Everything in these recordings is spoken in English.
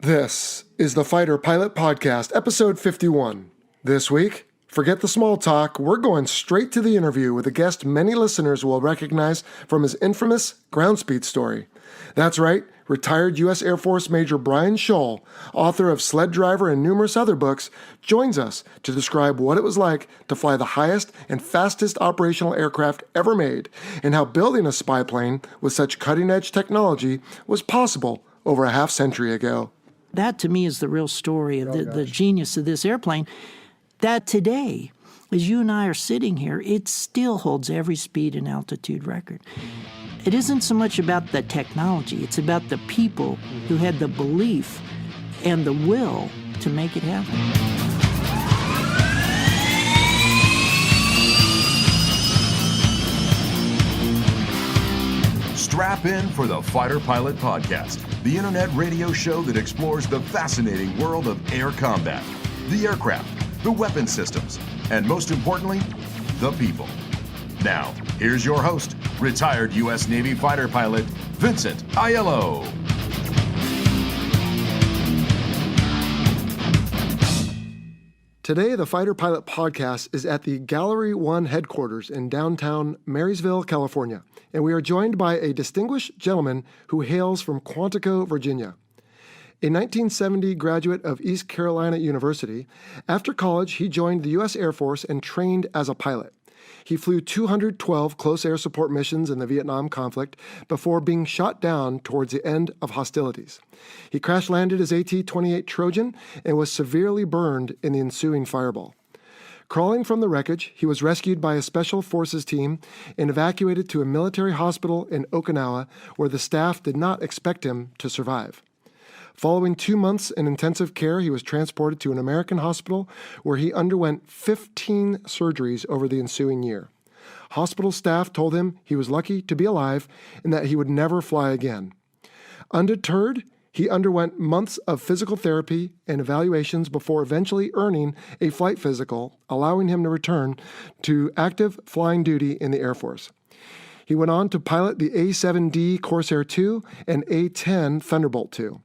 This is the Fighter Pilot Podcast, episode 51. This week, forget the small talk, we're going straight to the interview with a guest many listeners will recognize from his infamous ground speed story. That's right, retired U.S. Air Force Major Brian Shul, author of Sled Driver and numerous other books, joins us to describe what it was like to fly the highest and fastest operational aircraft ever made, and how building a spy plane with such cutting-edge technology was possible over a half-century ago. That, to me, is the real story of the genius of this airplane, that today, as you and I are sitting here, it still holds every speed and altitude record. It isn't so much about the technology, it's about the people who had the belief and the will to make it happen. Strap in for the Fighter Pilot Podcast, the internet radio show that explores the fascinating world of air combat, the aircraft, the weapon systems, and most importantly, the people. Now, here's your host, retired U.S. Navy fighter pilot, Vincent Aiello. Today, the Fighter Pilot Podcast is at the Gallery 1 headquarters in downtown Marysville, California, and we are joined by a distinguished gentleman who hails from Quantico, Virginia. A 1970 graduate of East Carolina University, after college he joined the U.S. Air Force and trained as a pilot. He flew 212 close air support missions in the Vietnam conflict before being shot down towards the end of hostilities. He crash-landed his AT-28 Trojan and was severely burned in the ensuing fireball. Crawling from the wreckage, he was rescued by a special forces team and evacuated to a military hospital in Okinawa where the staff did not expect him to survive. Following 2 months in intensive care, he was transported to an American hospital where he underwent 15 surgeries over the ensuing year. Hospital staff told him he was lucky to be alive and that he would never fly again. Undeterred, he underwent months of physical therapy and evaluations before eventually earning a flight physical, allowing him to return to active flying duty in the Air Force. He went on to pilot the A-7D Corsair II and A-10 Thunderbolt II.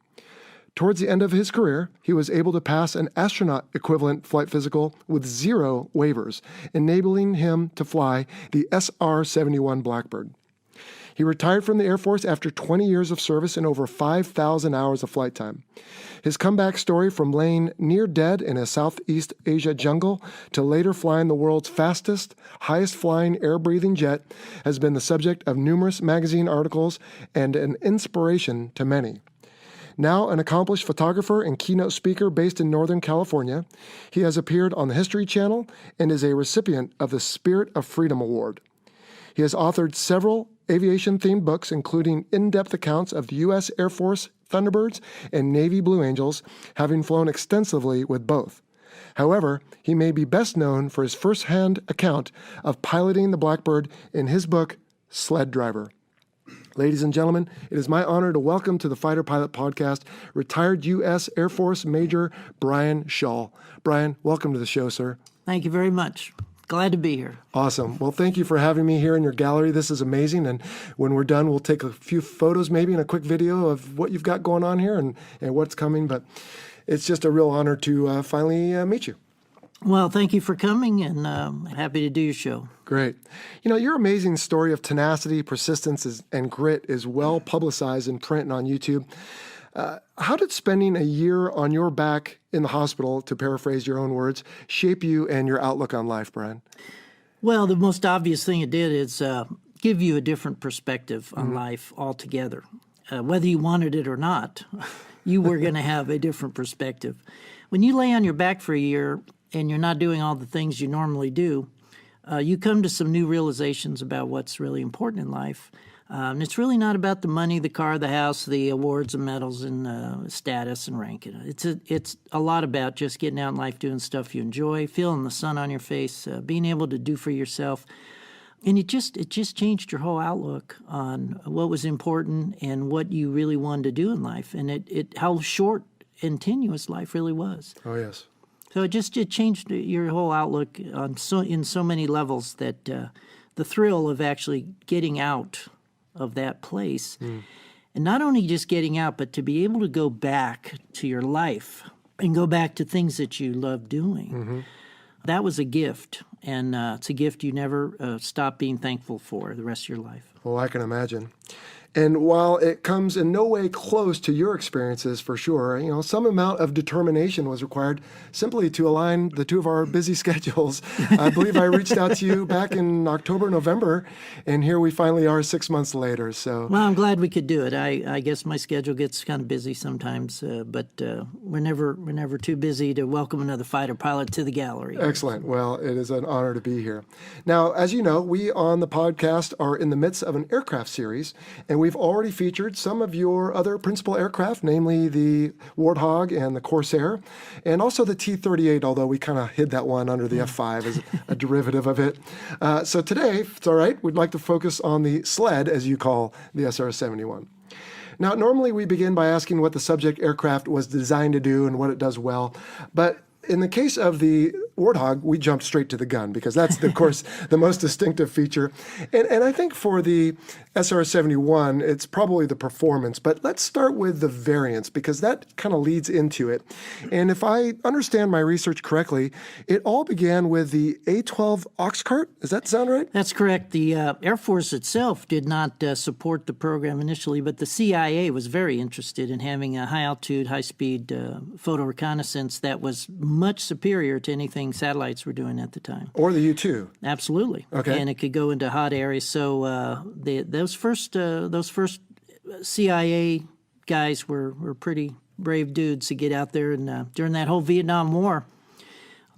Towards the end of his career, he was able to pass an astronaut-equivalent flight physical with 0 waivers, enabling him to fly the SR-71 Blackbird. He retired from the Air Force after 20 years of service and over 5,000 hours of flight time. His comeback story from laying near dead in a Southeast Asia jungle to later flying the world's fastest, highest-flying air-breathing jet has been the subject of numerous magazine articles and an inspiration to many. Now an accomplished photographer and keynote speaker based in Northern California, he has appeared on the History Channel and is a recipient of the Spirit of Freedom Award. He has authored several aviation-themed books, including in-depth accounts of the U.S. Air Force Thunderbirds and Navy Blue Angels, having flown extensively with both. However, he may be best known for his first-hand account of piloting the Blackbird in his book, Sled Driver. Ladies and gentlemen, it is my honor to welcome to the Fighter Pilot Podcast retired U.S. Air Force Major Brian Shul. Brian, welcome to the show, sir. Thank you very much. Glad to be here. Awesome. Well, thank you for having me here in your gallery. This is amazing. And when we're done, we'll take a few photos maybe and a quick video of what you've got going on here and what's coming. But it's just a real honor to finally meet you. Well, thank you for coming, and happy to do your show. Great. You know, your amazing story of tenacity, persistence, and grit is well publicized in print and on YouTube. How did spending a year on your back in the hospital, to paraphrase your own words, shape you and your outlook on life, Brian? Well, the most obvious thing it did is give you a different perspective on life altogether. Whether you wanted it or not, you were going to have a different perspective. When you lay on your back for a year and you're not doing all the things you normally do, you come to some new realizations about what's really important in life. And it's really not about the money, the car, the house, the awards and medals and status and rank. It's a lot about just getting out in life, doing stuff you enjoy, feeling the sun on your face, being able to do for yourself. And it just changed your whole outlook on what was important and what you really wanted to do in life, and how short and tenuous life really was. Oh, yes. So it changed your whole outlook on in so many levels that the thrill of actually getting out of that place And not only just getting out, but to be able to go back to your life and go back to things that you love doing. That was a gift, and it's a gift you never stop being thankful for the rest of your life. Well, I can imagine. And while it comes in no way close to your experiences, for sure, some amount of determination was required simply to align the two of our busy schedules. I believe I reached out to you back in October, November, and here we finally are 6 months later. So, well, I'm glad we could do it. I guess my schedule gets kind of busy sometimes, but we're never too busy to welcome another fighter pilot to the gallery. Excellent. Well, it is an honor to be here. Now, as you know, we on the podcast are in the midst of an aircraft series, and we've already featured some of your other principal aircraft, namely the Warthog and the Corsair, and also the T-38, although we kind of hid that one under the F-5 as a derivative of it. So today, if it's all right, we'd like to focus on the Sled, as you call the SR-71. Now, normally we begin by asking what the subject aircraft was designed to do and what it does well, but in the case of the Warthog, we jumped straight to the gun because that's, of course, the most distinctive feature. And I think for the SR-71, it's probably the performance. But let's start with the variants because that kind of leads into it. And if I understand my research correctly, it all began with the A-12 ox cart. Does that sound right? That's correct. The Air Force itself did not support the program initially, but the CIA was very interested in having a high-altitude, high-speed photo reconnaissance that was much superior to anything satellites were doing at the time. Or the U-2. Absolutely. Okay. And it could go into hot areas. So those first CIA guys were pretty brave dudes to get out there. And during that whole Vietnam War,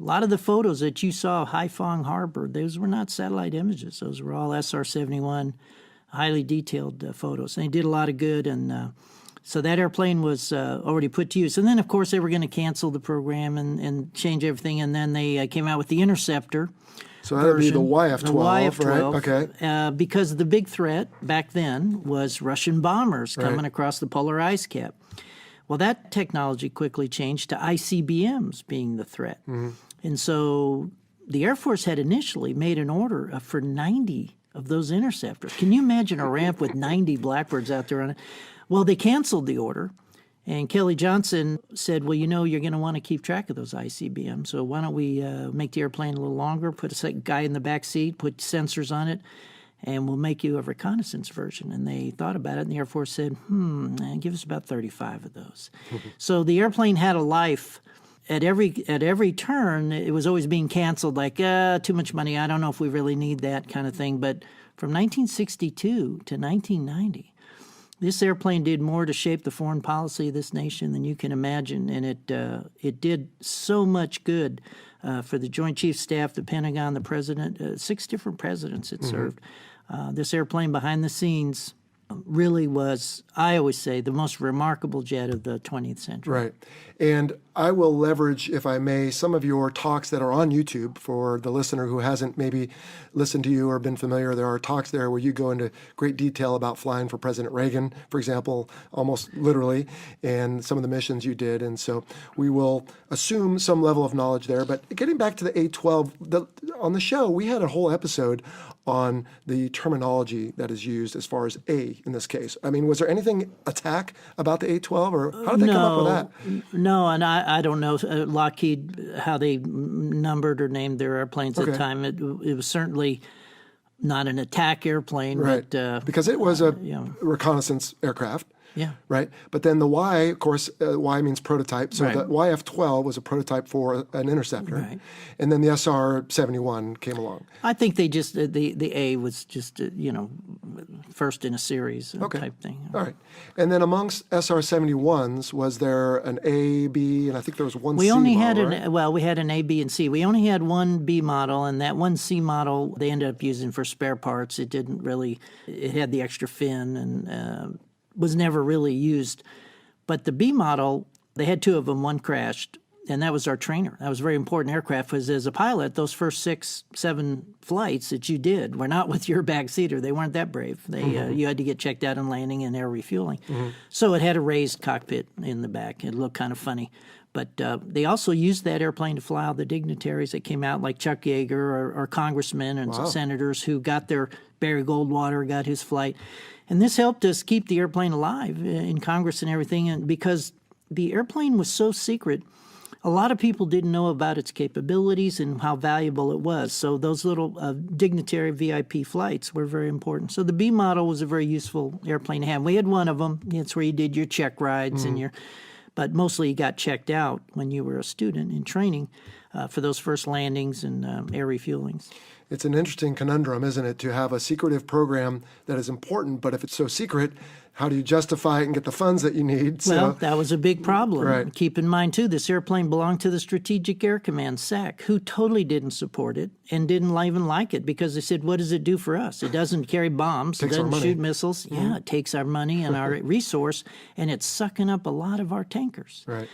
a lot of the photos that you saw of Haiphong Harbor, those were not satellite images. Those were all SR-71, highly detailed photos. And they did a lot of good. And so that airplane was already put to use. And then, of course, they were going to cancel the program and change everything. And then they came out with the Interceptor. So that would be the YF-12, the YF-12, right? Okay. Because the big threat back then was Russian bombers coming across the polar ice cap. Well, that technology quickly changed to ICBMs being the threat. And so the Air Force had initially made an order for 90 of those interceptors. Can you imagine a ramp with 90 Blackbirds out there on it? Well, they canceled the order, and Kelley Johnson said, well, you're going to want to keep track of those ICBMs, so why don't we make the airplane a little longer, put a second guy in the back seat, put sensors on it, and we'll make you a reconnaissance version. And they thought about it, and the Air Force said, give us about 35 of those. So the airplane had a life. At every turn, it was always being canceled, like, too much money, I don't know if we really need that kind of thing. But from 1962 to 1990, this airplane did more to shape the foreign policy of this nation than you can imagine, and it did so much good for the Joint Chiefs Staff, the Pentagon, the President. 6 different presidents it served. This airplane behind the scenes really was, I always say, the most remarkable jet of the 20th century. Right. And I will leverage, if I may, some of your talks that are on YouTube for the listener who hasn't maybe listened to you or been familiar. There are talks there where you go into great detail about flying for President Reagan, for example, almost literally, and some of the missions you did. And so we will assume some level of knowledge there. But getting back to the A-12, on the show, we had a whole episode on the terminology that is used as far as A in this case. I mean, was there anything attack about the A-12, or how did they come up with that? No, and I don't know Lockheed, how they numbered or named their airplanes at the time. It was certainly not an attack airplane. Right, but, because it was a reconnaissance aircraft. Yeah. Right. But then the Y, of course, Y means prototype. So the YF-12 was a prototype for an interceptor. Right. And then the SR-71 came along. I think they just, the A was just, first in a series type thing. All right. And then amongst SR-71s, was there an A, B, and I think there was one C model, we had an A, B, and C. We only had one B model, and that one C model they ended up using for spare parts. It didn't really, it had the extra fin and was never really used. But the B model, they had 2 of them. One crashed, and that was our trainer. That was a very important aircraft, because as a pilot, those first 6, 7 flights that you did were not with your backseater. They weren't that brave. They you had to get checked out on landing and air refueling. So it had a raised cockpit in the back. It looked kind of funny. But they also used that airplane to fly all the dignitaries that came out, like Chuck Yeager or congressmen and senators who got their Barry Goldwater got his flight. And this helped us keep the airplane alive in Congress and everything. And because the airplane was so secret, a lot of people didn't know about its capabilities and how valuable it was. So those little dignitary VIP flights were very important. So the B model was a very useful airplane to have. We had one of them. It's where you did your check rides and your... But mostly you got checked out when you were a student in training for those first landings and air refuelings. It's an interesting conundrum, isn't it, to have a secretive program that is important, but if it's so secret, how do you justify it and get the funds that you need? Well, that was a big problem. Right. Keep in mind, too, this airplane belonged to the Strategic Air Command, SAC, who totally didn't support it and didn't even like it, because they said, what does it do for us? It doesn't carry bombs. It doesn't shoot missiles. Yeah, it takes our money and our resource, and it's sucking up a lot of our tankers. Right.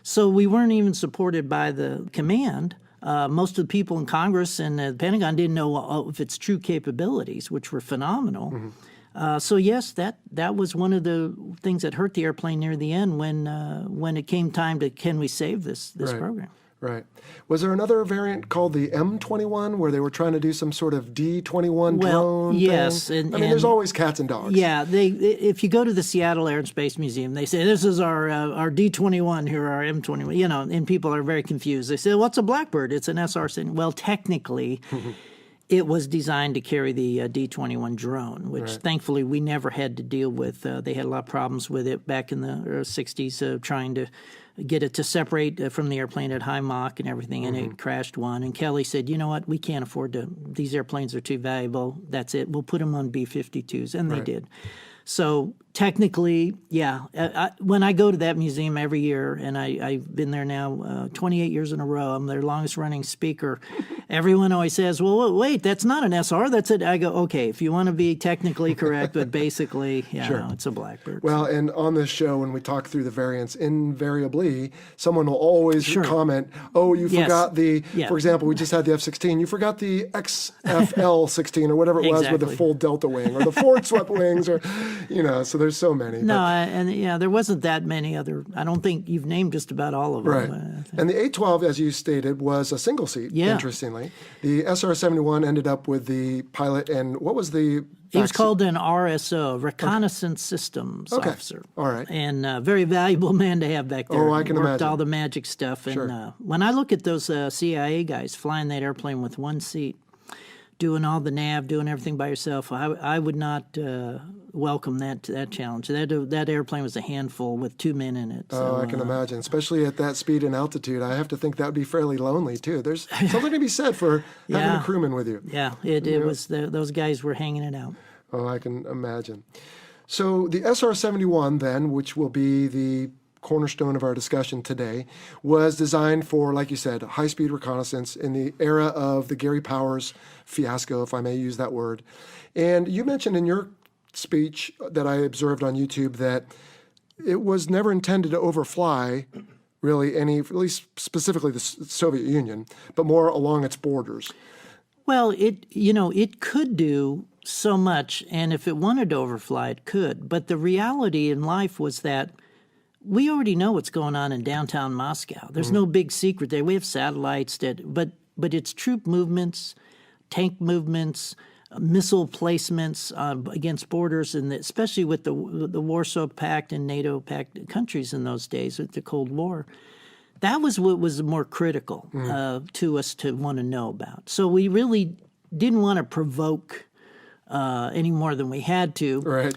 So we weren't even supported by the command. Most of the people in Congress and the Pentagon didn't know of its true capabilities, which were phenomenal. So yes, that was one of the things that hurt the airplane near the end when it came time to, can we save this program? Right. Was there another variant called the M21 where they were trying to do some sort of D21 drone yes, thing? I mean, there's always cats and dogs. Yeah, if you go to the Seattle Air and Space Museum, they say, this is our D21, here our M21, and people are very confused. They say, what's a Blackbird? It's an SR-7. Well, technically, it was designed to carry the D-21 drone, which thankfully we never had to deal with. They had a lot of problems with it back in the 60s, trying to get it to separate from the airplane at high Mach and everything, and it crashed one. And Kelley said, you know what, we can't afford to, these airplanes are too valuable, that's it, we'll put them on B-52s, and they did. So technically, yeah, when I go to that museum every year, and I've been there now 28 years in a row, I'm their longest running speaker, everyone always says, well, wait, that's not an SR, that's it. I go, okay, if you want to be technically correct, but basically, no, it's a Blackbird. Well, and on this show, when we talk through the variants, invariably, someone will always comment, oh, you forgot the, for example, we just had the F-16, you forgot the XFL-16 or whatever it was with the full delta wing, or the forward swept wings, or, so there's so many. No, and there wasn't that many other, I don't think you've named just about all of them. Right. And the A-12, as you stated, was a single seat, interestingly. The SR-71 ended up with the pilot, and what was the... He was called an RSO, Reconnaissance Systems Officer. All right. And a very valuable man to have back there. Oh, I can imagine. All the magic stuff. And when I look at those CIA guys flying that airplane with one seat, doing all the nav, doing everything by yourself, I would not welcome that challenge. That airplane was a handful with 2 men in it. So, I can imagine, especially at that speed and altitude. I have to think that would be fairly lonely, too. There's something to be said for having a crewman with you. Yeah, it was. Those guys were hanging it out. Oh, I can imagine. So the SR-71 then, which will be the cornerstone of our discussion today, was designed for, like you said, high-speed reconnaissance in the era of the Gary Powers fiasco, if I may use that word. And you mentioned in your speech that I observed on YouTube that it was never intended to overfly really any, at least specifically the Soviet Union, but more along its borders. Well, it could do so much, and if it wanted to overfly, it could. But the reality in life was that we already know what's going on in downtown Moscow. There's no big secret there. We have satellites but it's troop movements, tank movements, missile placements against borders, and especially with the Warsaw Pact and NATO Pact countries in those days with the Cold War. That was what was more critical to us to want to know about. So we really didn't want to provoke any more than we had to. Right.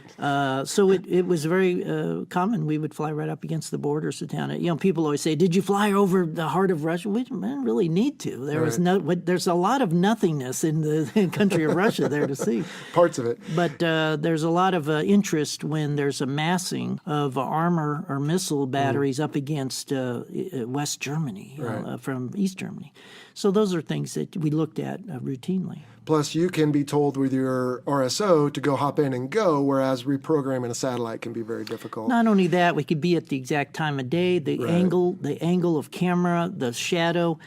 So it was very common. We would fly right up against the borders of town. People always say, "Did you fly over the heart of Russia?" We didn't really need to. There's a lot of nothingness in the country of Russia there to see. Parts of it. But there's a lot of interest when there's a massing of armor or missile batteries up against West Germany from East Germany. So those are things that we looked at routinely. Plus, you can be told with your your RSO to go hop in and go, whereas reprogramming a satellite can be very difficult. Not only that, we could be at the exact time of day, the angle of camera, the shadow,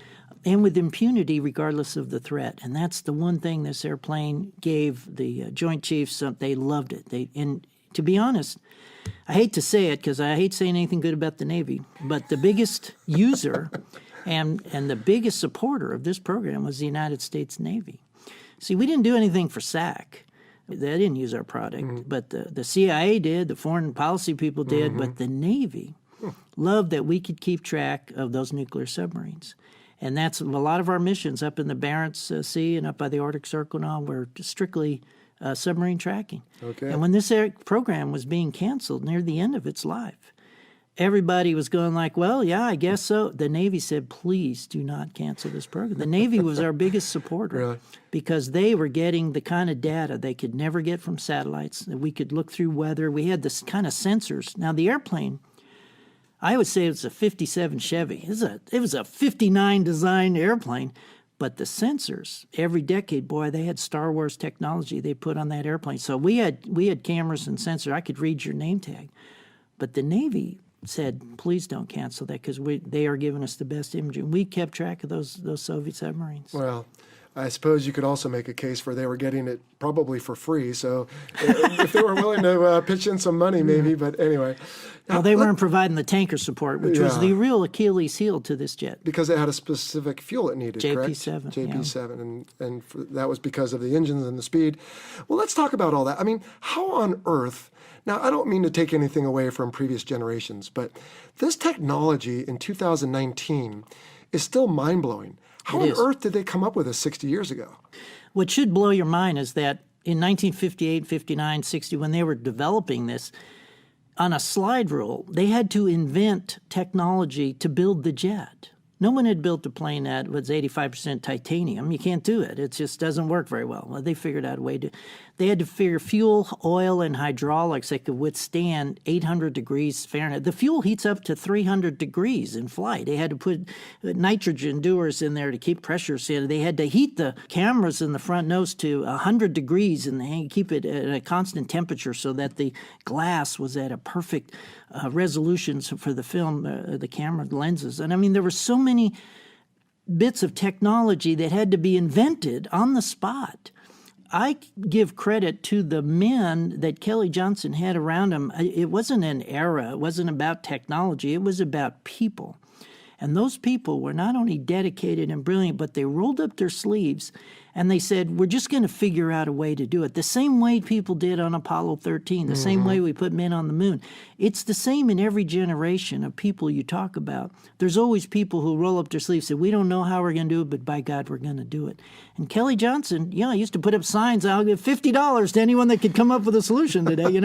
and with impunity regardless of the threat. And that's the one thing this airplane gave the Joint Chiefs. They loved it. And to be honest, I hate to say it because I hate saying anything good about the Navy, but the biggest user and the biggest supporter of this program was the United States Navy. See, we didn't do anything for SAC. They didn't use our product, but the CIA did, the foreign policy people did, but the Navy loved that we could keep track of those nuclear submarines. And that's a lot of our missions up in the Barents Sea and up by the Arctic Circle and all were strictly submarine tracking. Okay. And when this program was being canceled near the end of its life, everybody was going like, well, yeah, I guess so. The Navy said, please do not cancel this program. The Navy was our biggest supporter Really? because they were getting the kind of data they could never get from satellites. That we could look through weather. We had this kind of sensors. Now, the airplane, I would say it's a 57 Chevy. It was a 59 designed airplane. But the sensors, every decade, boy, they had Star Wars technology they put on that airplane. So we had cameras and sensors. I could read your name tag. But the Navy said, please don't cancel that because they are giving us the best imaging. We kept track of those Soviet submarines. Well, I suppose you could also make a case for they were getting it probably for free. So if they were willing to pitch in some money, maybe. But anyway. Well, they weren't providing the tanker support, which was the real Achilles heel to this jet. Because it had a specific fuel it needed, correct? JP7. JP7, and that was because of the engines and the speed. Well, let's talk about all that. I mean, how on earth... Now, I don't mean to take anything away from previous generations, but this technology in 2019 is still mind-blowing. How on earth did they come up with this 60 years ago? What should blow your mind is that in 1958, 59, 60, when they were developing this, on a slide rule, they had to invent technology to build the jet. No one had built a plane that was 85% titanium. You can't do it. It just doesn't work very well. Well, they figured out a way to. They had to figure fuel, oil, and hydraulics that could withstand 800 degrees Fahrenheit. The fuel heats up to 300 degrees in flight. They had to put nitrogen dewars in there to keep pressures in. They had to heat the cameras in the front nose to 100 degrees and keep it at a constant temperature so that the glass was at a perfect resolution for the film, the camera lenses. And I mean, there were so many bits of technology that had to be invented on the spot. I give credit to the men that Kelley Johnson had around him. It wasn't an era. It wasn't about technology. It was about people. And those people were not only dedicated and brilliant, but they rolled up their sleeves and they said, we're just going to figure out a way to do it. The same way people did on Apollo 13, the same way we put men on the moon. It's the same in every generation of people you talk about. There's always people who roll up their sleeves and say, we don't know how we're going to do it, but by God, we're going to do it. And Kelley Johnson, used to put up signs, I'll give $50 to anyone that could come up with a solution today,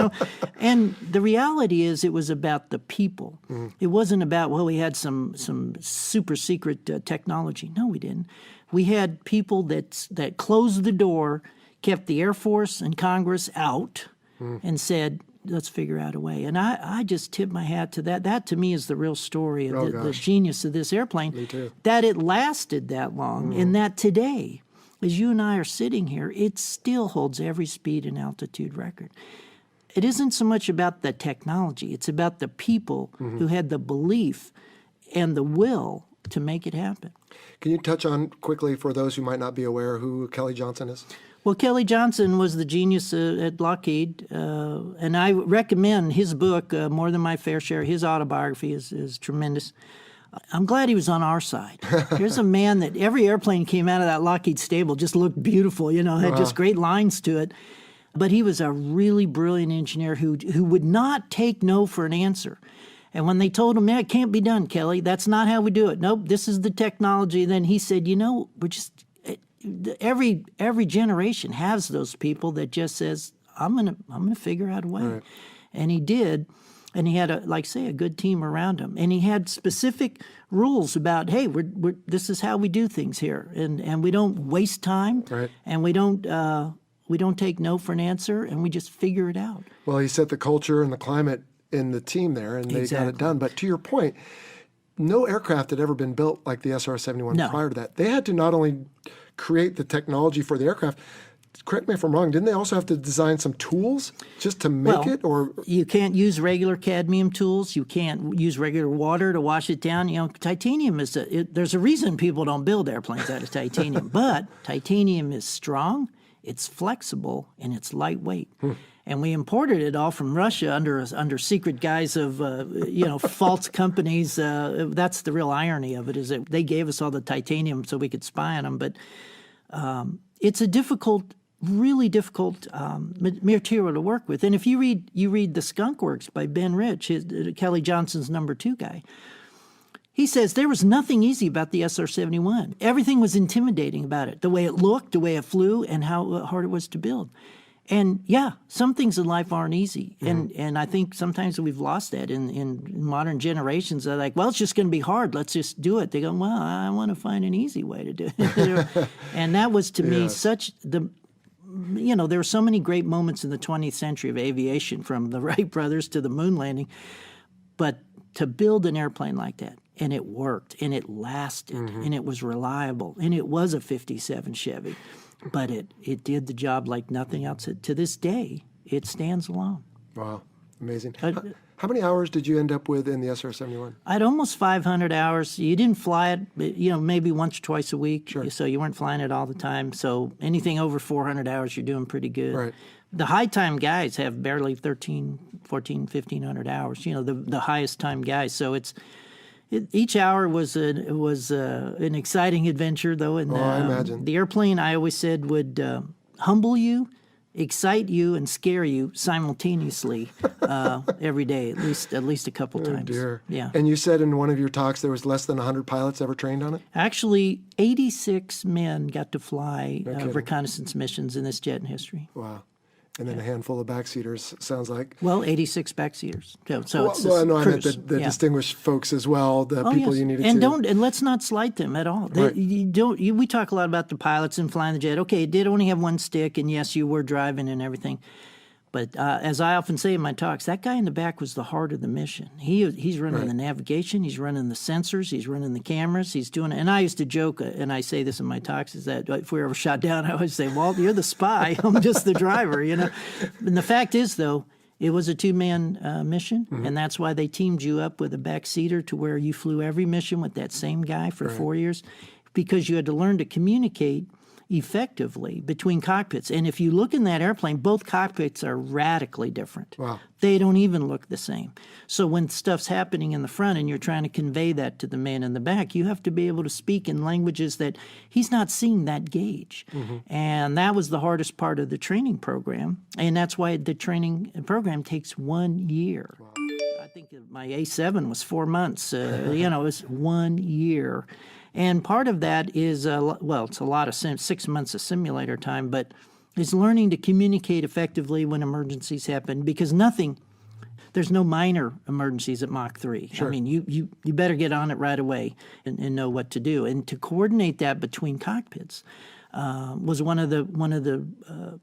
And the reality is it was about the people. It wasn't about, we had some super secret technology. No, we didn't. We had people that closed the door, kept the Air Force and Congress out, and said, let's figure out a way. And I just tip my hat to that. That, to me, is the real story of the genius of this airplane. Me too. That it lasted that long, and that today, as you and I are sitting here, it still holds every speed and altitude record. It isn't so much about the technology. It's about the people who had the belief and the will to make it happen. Can you touch on quickly, for those who might not be aware, who Kelley Johnson is? Well, Kelley Johnson was the genius at Lockheed, and I recommend his book, More Than My Fair Share. His autobiography is tremendous. I'm glad he was on our side. Here's a man that every airplane came out of that Lockheed stable just looked beautiful, had just great lines to it. But he was a really brilliant engineer who would not take no for an answer. And when they told him, it can't be done, Kelley, that's not how we do it. Nope, this is the technology. Then he said, we're just, every generation has those people that just says, I'm gonna figure out a way. Right. And he did. And he had a good team around him. And he had specific rules about, hey, this is how we do things here. And we don't waste time. Right. And we don't take no for an answer, and we just figure it out. Well, he set the culture and the climate in the team there, and they got it done. But to your point, no aircraft had ever been built like the SR-71 prior to that. They had to not only create the technology for the aircraft, correct me if I'm wrong, didn't they also have to design some tools just to make it? Or you can't use regular cadmium tools. You can't use regular water to wash it down. Titanium is there's a reason people don't build airplanes out of titanium. But titanium is strong, it's flexible, and it's lightweight. And we imported it all from Russia under secret guise of false companies. That's the real irony of it, is that they gave us all the titanium so we could spy on them. But it's a really difficult material to work with. And if you read The Skunk Works by Ben Rich, Kelley Johnson's number 2 guy, he says there was nothing easy about the SR-71. Everything was intimidating about it, the way it looked, the way it flew, and how hard it was to build. And yeah, some things in life aren't easy. And I think sometimes we've lost that in modern generations. They're like, well, it's just going to be hard. Let's just do it. They go, well, I want to find an easy way to do it. And that was to me there were so many great moments in the 20th century of aviation, from the Wright brothers to the moon landing. But to build an airplane like that, and it worked, and it lasted, and it was reliable, and it was a 57 Chevy. But it did the job like nothing else. To this day, it stands alone. Wow, amazing. How many hours did you end up with in the SR-71? I had almost 500 hours. You didn't fly it, maybe once or twice a week. Sure. So you weren't flying it all the time. So anything over 400 hours, you're doing pretty good. Right. The high time guys have barely 13, 14, 1,500 hours. The highest time guys. So each hour was an exciting adventure, though. And I imagine. The airplane, I always said, would humble you, excite you, and scare you simultaneously every day, at least a couple times. Dear. Yeah. And you said in one of your talks there was less than 100 pilots ever trained on it? Actually, 86 men got to fly reconnaissance missions in this jet in history. Wow. And then a handful of backseaters, sounds like. Well, 86 backseaters. So it's I meant cruise. the distinguished folks as well, the people you needed and to. And let's not slight them at all. Right. We talk a lot about the pilots and flying the jet. Okay, it did only have one stick, and yes, you were driving and everything. But as I often say in my talks, that guy in the back was the heart of the mission. He's running the navigation, he's running the sensors, he's running the cameras, he's doing it. And I used to joke, and I say this in my talks, is that if we were ever shot down, I always say, Walt, you're the spy, I'm just the driver, And the fact is, though, it was a 2-man mission, and that's why they teamed you up with a backseater to where you flew every mission with that same guy for 4 years, because you had to learn to communicate effectively between cockpits. And if you look in that airplane, both cockpits are radically different. Wow. They don't even look the same. So when stuff's happening in the front and you're trying to convey that to the man in the back, you have to be able to speak in languages that he's not seeing that gauge. And that was the hardest part of the training program. And that's why the training program takes 1 year. Wow. I think my A7 was 4 months. It was 1 year. And part of that is, it's a lot of 6 months of simulator time, but it's learning to communicate effectively when emergencies happen, because there's no minor emergencies at Mach 3. Sure. I mean, you better get on it right away and know what to do. And to coordinate that between cockpits was one of the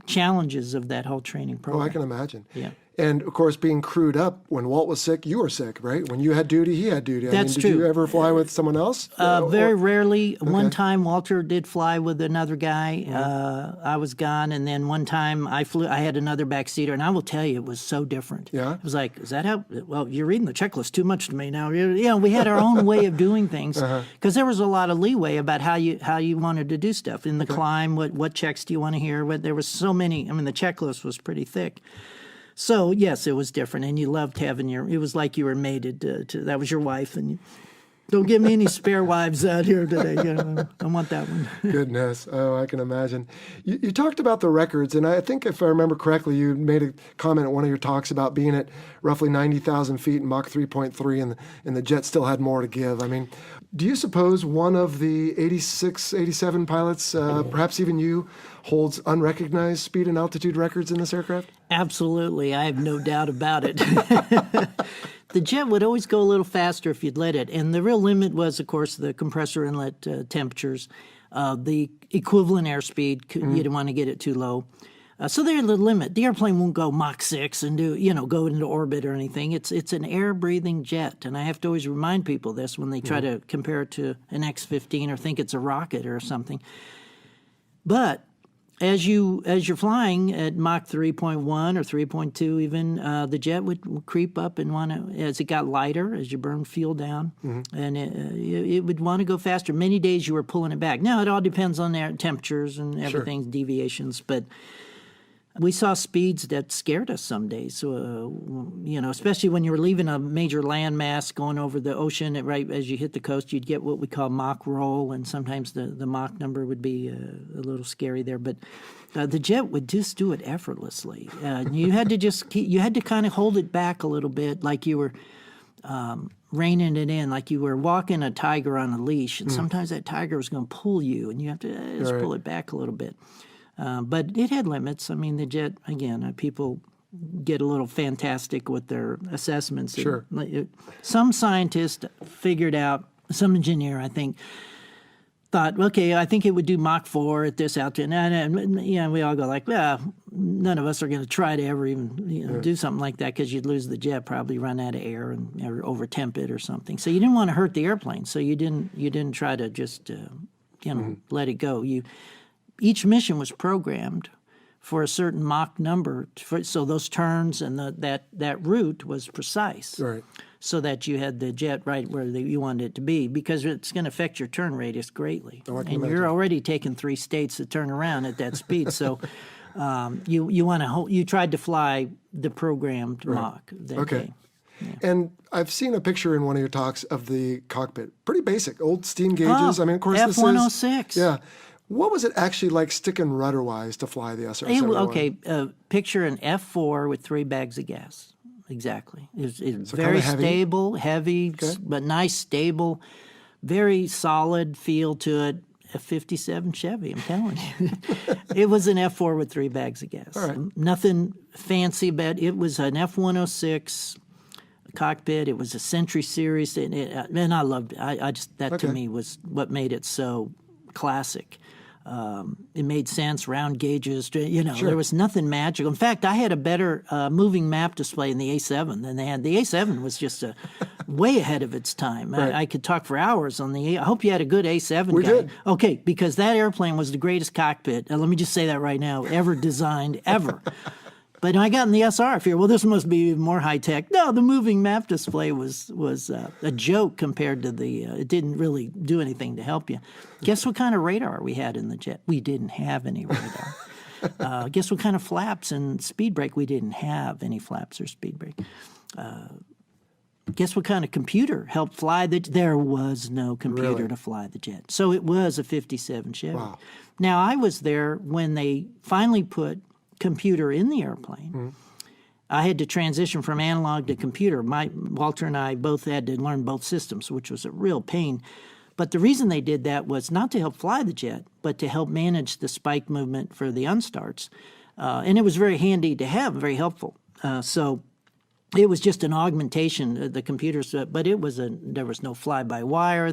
challenges of that whole training program. Oh, I can imagine. Yeah. And, of course, being crewed up, when Walt was sick, you were sick, right? When you had duty, he had duty. That's did true. you ever fly with someone else? Very rarely. Okay. One time Walter did fly with another guy. I was gone. And then one time I had another backseater. And I will tell you, it was so different. Yeah? It was like, is that how? Well, you're reading the checklist too much to me now. We had our own way of doing things, because there was a lot of leeway about how you wanted to do stuff. In the climb, what checks do you want to hear? There was so many. I mean, the checklist was pretty thick. So, yes, it was different, and you loved having it was like you were mated to that was your wife, and don't give me any spare wives out here today. I want that one. Goodness. Oh, I can imagine. You talked about the records, and I think if I remember correctly, you made a comment at one of your talks about being at roughly 90,000 feet in Mach 3.3, and the jet still had more to give. I mean, do you suppose one of the 86, 87 pilots, perhaps even you, holds unrecognized speed and altitude records in this aircraft? Absolutely. I have no doubt about it. The jet would always go a little faster if you'd let it. And the real limit was, of course, the compressor inlet temperatures, the equivalent airspeed. You didn't want to get it too low. So they're the limit. The airplane won't go Mach 6 and go into orbit or anything. It's an air-breathing jet. And I have to always remind people this when they try to compare it to an X-15 or think it's a rocket or something. But as you're flying at Mach 3.1 or 3.2 even, the jet would creep up and want to, as it got lighter, as you burn fuel down, and it would want to go faster. Many days you were pulling it back. Now, it all depends on their temperatures and everything, deviations, but we saw speeds that scared us some days. Especially when you were leaving a major landmass going over the ocean. Right as you hit the coast, you'd get what we call Mach roll, and sometimes the Mach number would be a little scary there. But the jet would just do it effortlessly. You had to kind of hold it back a little bit, like you were reining it in, like you were walking a tiger on a leash, and sometimes that tiger was going to pull you, and you have to just pull it back a little bit. But it had limits. I mean, the jet, again, people get a little fantastic with their assessments. Sure. Some scientist figured out, some engineer, I think, thought, okay, I think it would do Mach 4 at this altitude. And we all go like, none of us are going to try to ever even do something like that because you'd lose the jet, probably run out of air or over temp it or something. So you didn't want to hurt the airplane. So you didn't try to just let it go. Each mission was programmed for a certain Mach number, so those turns and that route was precise, Right. so that you had the jet right where you wanted it to be, because it's going to affect your turn radius greatly. Oh, I can and imagine. you're already taking 3 states to turn around at that speed, so you tried to fly the programmed Mach that day. And I've seen a picture in one of your talks of the cockpit. Pretty basic, old steam gauges. I mean, of course, this is F-106. Yeah. What was it actually like stick and rudder-wise to fly the SR-71? Picture an F4 with 3 bags of gas. Exactly. It's So very kinda heavy? stable, heavy, Okay. but nice, stable, very solid feel to it. A 57 Chevy, I'm telling you. It was an F4 with 3 bags of gas. All right. Nothing fancy, but it was an F-106 cockpit. It was a Century Series, and I loved it. I just that to me was what made it so classic. It made sense, round gauges, there was nothing magical. In fact, I had a better moving map display in the A7 than they had. The A7 was just way ahead of its time. Right. I could talk for hours on the I hope you had a good A7 We guy. did. Okay, because that airplane was the greatest cockpit, and let me just say that right now, ever designed, ever. But when I got in the SR, I figured, well, this must be even more high-tech. No, the moving map display was a joke compared to it didn't really do anything to help you. Guess what kind of radar we had in the jet? We didn't have any radar. Guess what kind of flaps and speed brake? We didn't have any flaps or speed brake. Guess what kind of computer helped fly there was no computer Really? to fly the jet. So it was a 57 Chevy. Wow. Now, I was there when they finally put computer in the airplane. I had to transition from analog to computer. Walter and I both had to learn both systems, which was a real pain. But the reason they did that was not to help fly the jet, but to help manage the spike movement for the unstarts. And it was very handy to have, very helpful. So it was just an augmentation, the computers, but there was no fly-by-wire,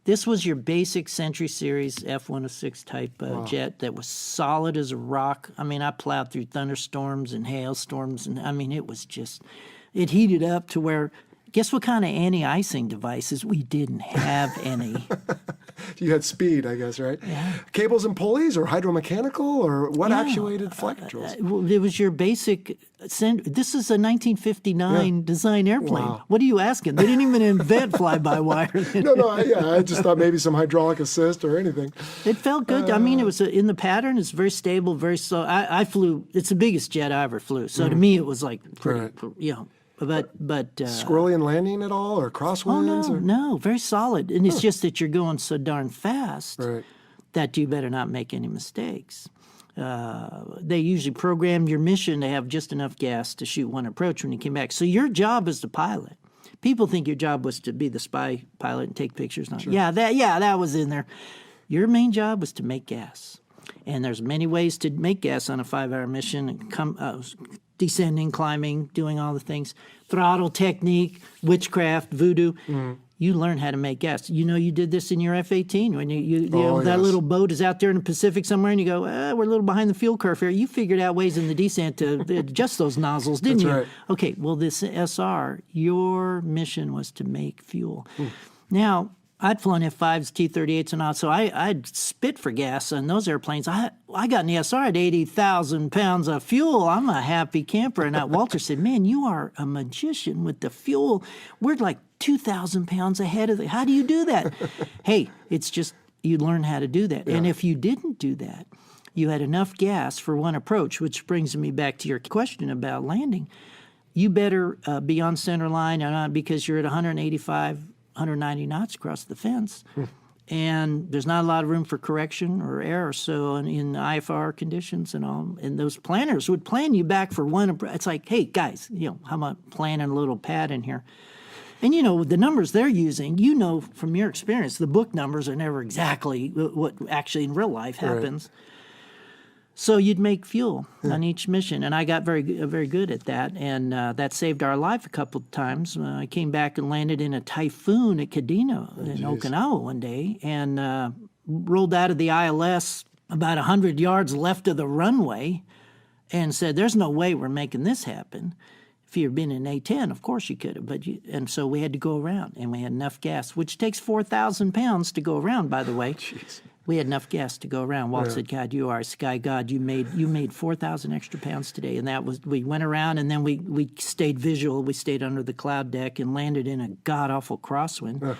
This was your basic Century Series F-106 type jet that was solid as a rock. I mean, I plowed through thunderstorms and hailstorms, and I mean, it heated up to where, guess what kind of anti-icing devices? We didn't have any. You had speed, I guess, right? Yeah. Cables and pulleys, or hydromechanical, or what actuated flight controls? It was your basic. This is a 1959 design airplane. Wow. What are you asking? They didn't even invent fly-by-wire. I just thought maybe some hydraulic assist or anything. It felt good. I mean, it was in the pattern. It's very stable, very slow. I flew. It's the biggest jet I ever flew. So to me, it was like pretty, But Squirrely in landing at all, or crosswinds? no, very solid. And it's just that you're going so darn fast that you better not make any mistakes. They usually programmed your mission to have just enough gas to shoot one approach when you came back. So your job as the pilot. People think your job was to be the spy pilot and take pictures. That was in there. Your main job was to make gas. And there's many ways to make gas on a 5-hour mission. Descending, climbing, doing all the things. Throttle technique, witchcraft, voodoo. You learn how to make gas. You did this in your F-18 when that little boat is out there in the Pacific somewhere, and you go, we're a little behind the fuel curve here. You figured out ways in the descent to adjust those nozzles, didn't you? Right. Okay, well, this SR, your mission was to make fuel. Now, I'd flown F-5s, T-38s, and all, so I'd spit for gas on those airplanes. I got in the SR at 80,000 pounds of fuel. I'm a happy camper. And Walter said, man, you are a magician with the fuel. We're like 2,000 pounds ahead of how do you do that? Hey, it's just you learn how to do that. Yeah. And if you didn't do that, you had enough gas for one approach, which brings me back to your question about landing. You better be on center line because you're at 185, 190 knots across the fence. And there's not a lot of room for correction or error. So in IFR conditions and all, and those planners would plan you back for one. It's like, hey, guys, how about planning a little pad in here? And, the numbers they're using, from your experience, the book numbers are never exactly what actually in real life happens. Right. So you'd make fuel on each mission, and I got very good at that, and that saved our life a couple of times. I came back and landed in a typhoon at Kadena in Okinawa one day, and rolled out of the ILS about 100 yards left of the runway, and said, "There's no way we're making this happen." If you'd been in A-10, of course you could have, and so we had to go around, and we had enough gas, which takes 4,000 pounds to go around, by the way. Jeez. We had enough gas to go around. Walt said, "God, you are a sky god. You made 4,000 extra pounds today." And that was, we went around, and then we stayed visual. We stayed under the cloud deck and landed in a god-awful crosswind.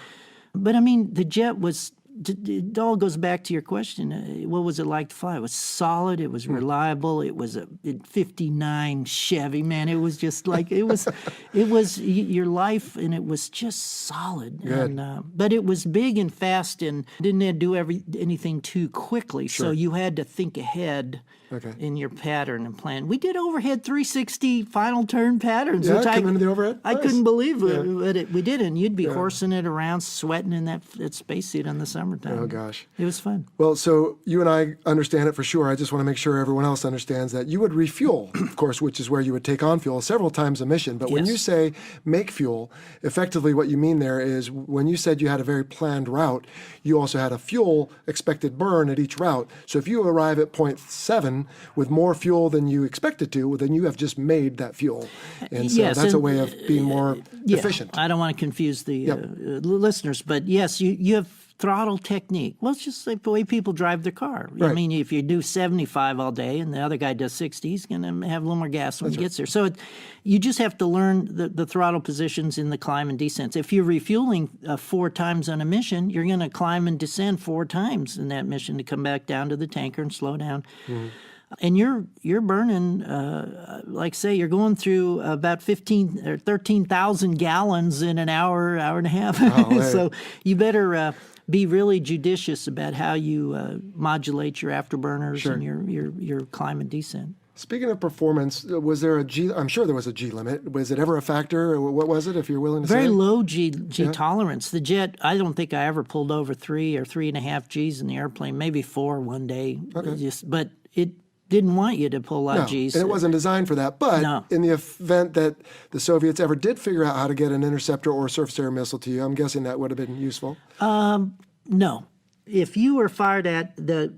But, I mean, the jet was, it all goes back to your question. What was it like to fly? It was solid. It was reliable. It was a 59 Chevy, man. It was just like, it was your life, and it was just solid. Good. And, but it was big and fast and didn't do anything too quickly. Sure. So you had to think ahead in your pattern and plan. We did overhead 360 final turn patterns. Yeah, which come into the overhead? I couldn't believe it. We did, and you'd be horsing it around, sweating in that spacesuit in the summertime. Oh, gosh. It was fun. Well, so you and I understand it for sure. I just want to make sure everyone else understands that you would refuel, of course, which is where you would take on fuel several times a mission. But when you say make fuel, effectively what you mean there is when you said you had a very planned route, you also had a fuel expected burn at each route. So if you arrive at point 7 with more fuel than you expected to, well, then you have just made that fuel. And so that's a way of being more efficient. I don't want to confuse the listeners, but yes, you have throttle technique. Well, it's just like the way people drive their car. Right. I mean, if you do 75 all day and the other guy does 60, he's going to have a little more gas when he gets there. So you just have to learn the throttle positions in the climb and descents. If you're refueling 4 times on a mission, you're going to climb and descend 4 times in that mission to come back down to the tanker and slow down. Mm-hmm. And you're burning, like say, you're going through about 15 or 13,000 gallons in an hour and a half. Oh, So you better be really judicious about how you modulate your afterburners and your climb and descent. Speaking of performance, was there a G? I'm sure there was a G limit. Was it ever a factor? What was it, if you're willing to say? Very low G tolerance. The jet, I don't think I ever pulled over 3 or 3.5 Gs in the airplane. Maybe 4 one day. Okay. But it didn't want you to pull out Gs. And it wasn't designed for that. But in the event that the Soviets ever did figure out how to get an interceptor or a surface-to-air missile to you, I'm guessing that would have been useful. No. If you were fired at, the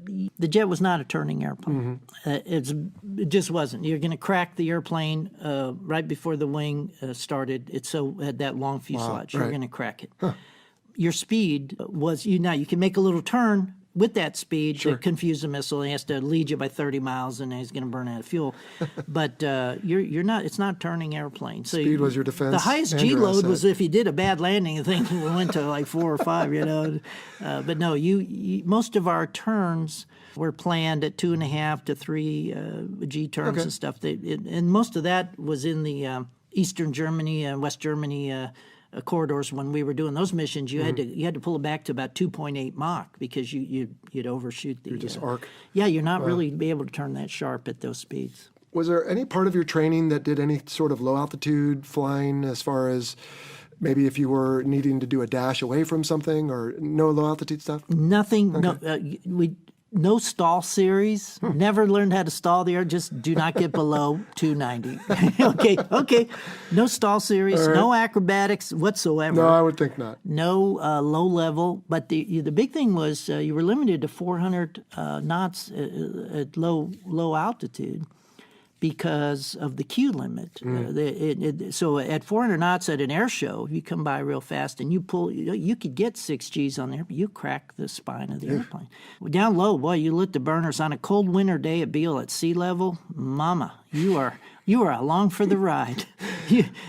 jet was not a turning airplane. Mm-hmm. It just wasn't. You're going to crack the airplane right before the wing started. It had that long fuselage. You're going to crack it. Huh. Your speed was, now you can make a little turn with that speed to confuse the missile. He has to lead you by 30 miles, and he's going to burn out of fuel. But you're not. It's not a turning airplane. So speed was your defense. The highest G load was if you did a bad landing. The thing went to like 4 or 5. But no, you most of our turns were planned at 2.5 to 3 G turns and stuff. And most of that was in the Eastern Germany and West Germany. Corridors when we were doing those missions, you had to pull it back to about 2.8 Mach because you'd overshoot the. You just arc. Yeah, you're not really be able to turn that sharp at those speeds. Was there any part of your training that did any sort of low altitude flying, as far as maybe if you were needing to do a dash away from something, or no low altitude stuff? Nothing. Okay. No stall series. Never learned how to stall the air. Just do not get below 290. Okay. No stall series. Right. No acrobatics whatsoever. No, I would think not. No low level. But the big thing was you were limited to 400 knots at low altitude. because of the Q limit. So at 400 knots at an air show, if you come by real fast and you pull, you could get 6 Gs on there, but you crack the spine of the airplane. Down low, boy, you lit the burners on a cold winter day at Beale at sea level. Mama, you are along for the ride.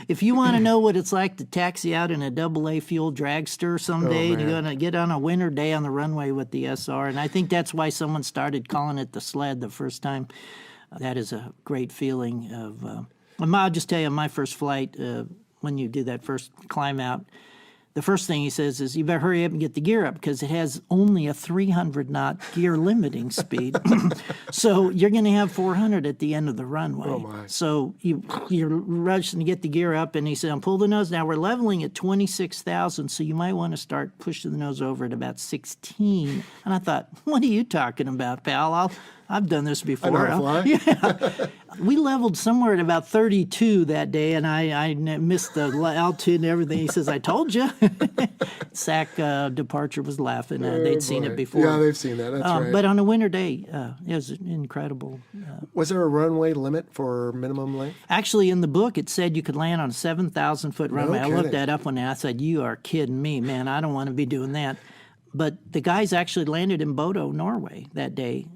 If you want to know what it's like to taxi out in a AA fuel dragster someday, and you're going to get on a winter day on the runway with the SR, and I think that's why someone started calling it the Sled the first time. That is a great feeling of. I'll just tell you, my first flight, when you do that first climb out, the first thing he says is, you better hurry up and get the gear up because it has only a 300 knot gear limiting speed. So you're going to have 400 at the end of the runway. Oh my. So you're rushing to get the gear up, and he said, pull the nose. Now we're leveling at 26,000, so you might want to start pushing the nose over at about 16. And I thought, what are you talking about, pal? I've done this before. I know how to fly. Yeah. We leveled somewhere at about 32 that day, and I missed the altitude and everything. He says, I told you. SAC departure was laughing. They'd seen it before. Yeah, they've seen that. That's right. But on a winter day, it was incredible. Was there a runway limit for minimum length? Actually, in the book, it said you could land on a 7,000-foot runway. I looked kidding. that up one day. I said, you are kidding me, man. I don't want to be doing that. But the guys actually landed in Bodo, Norway that day,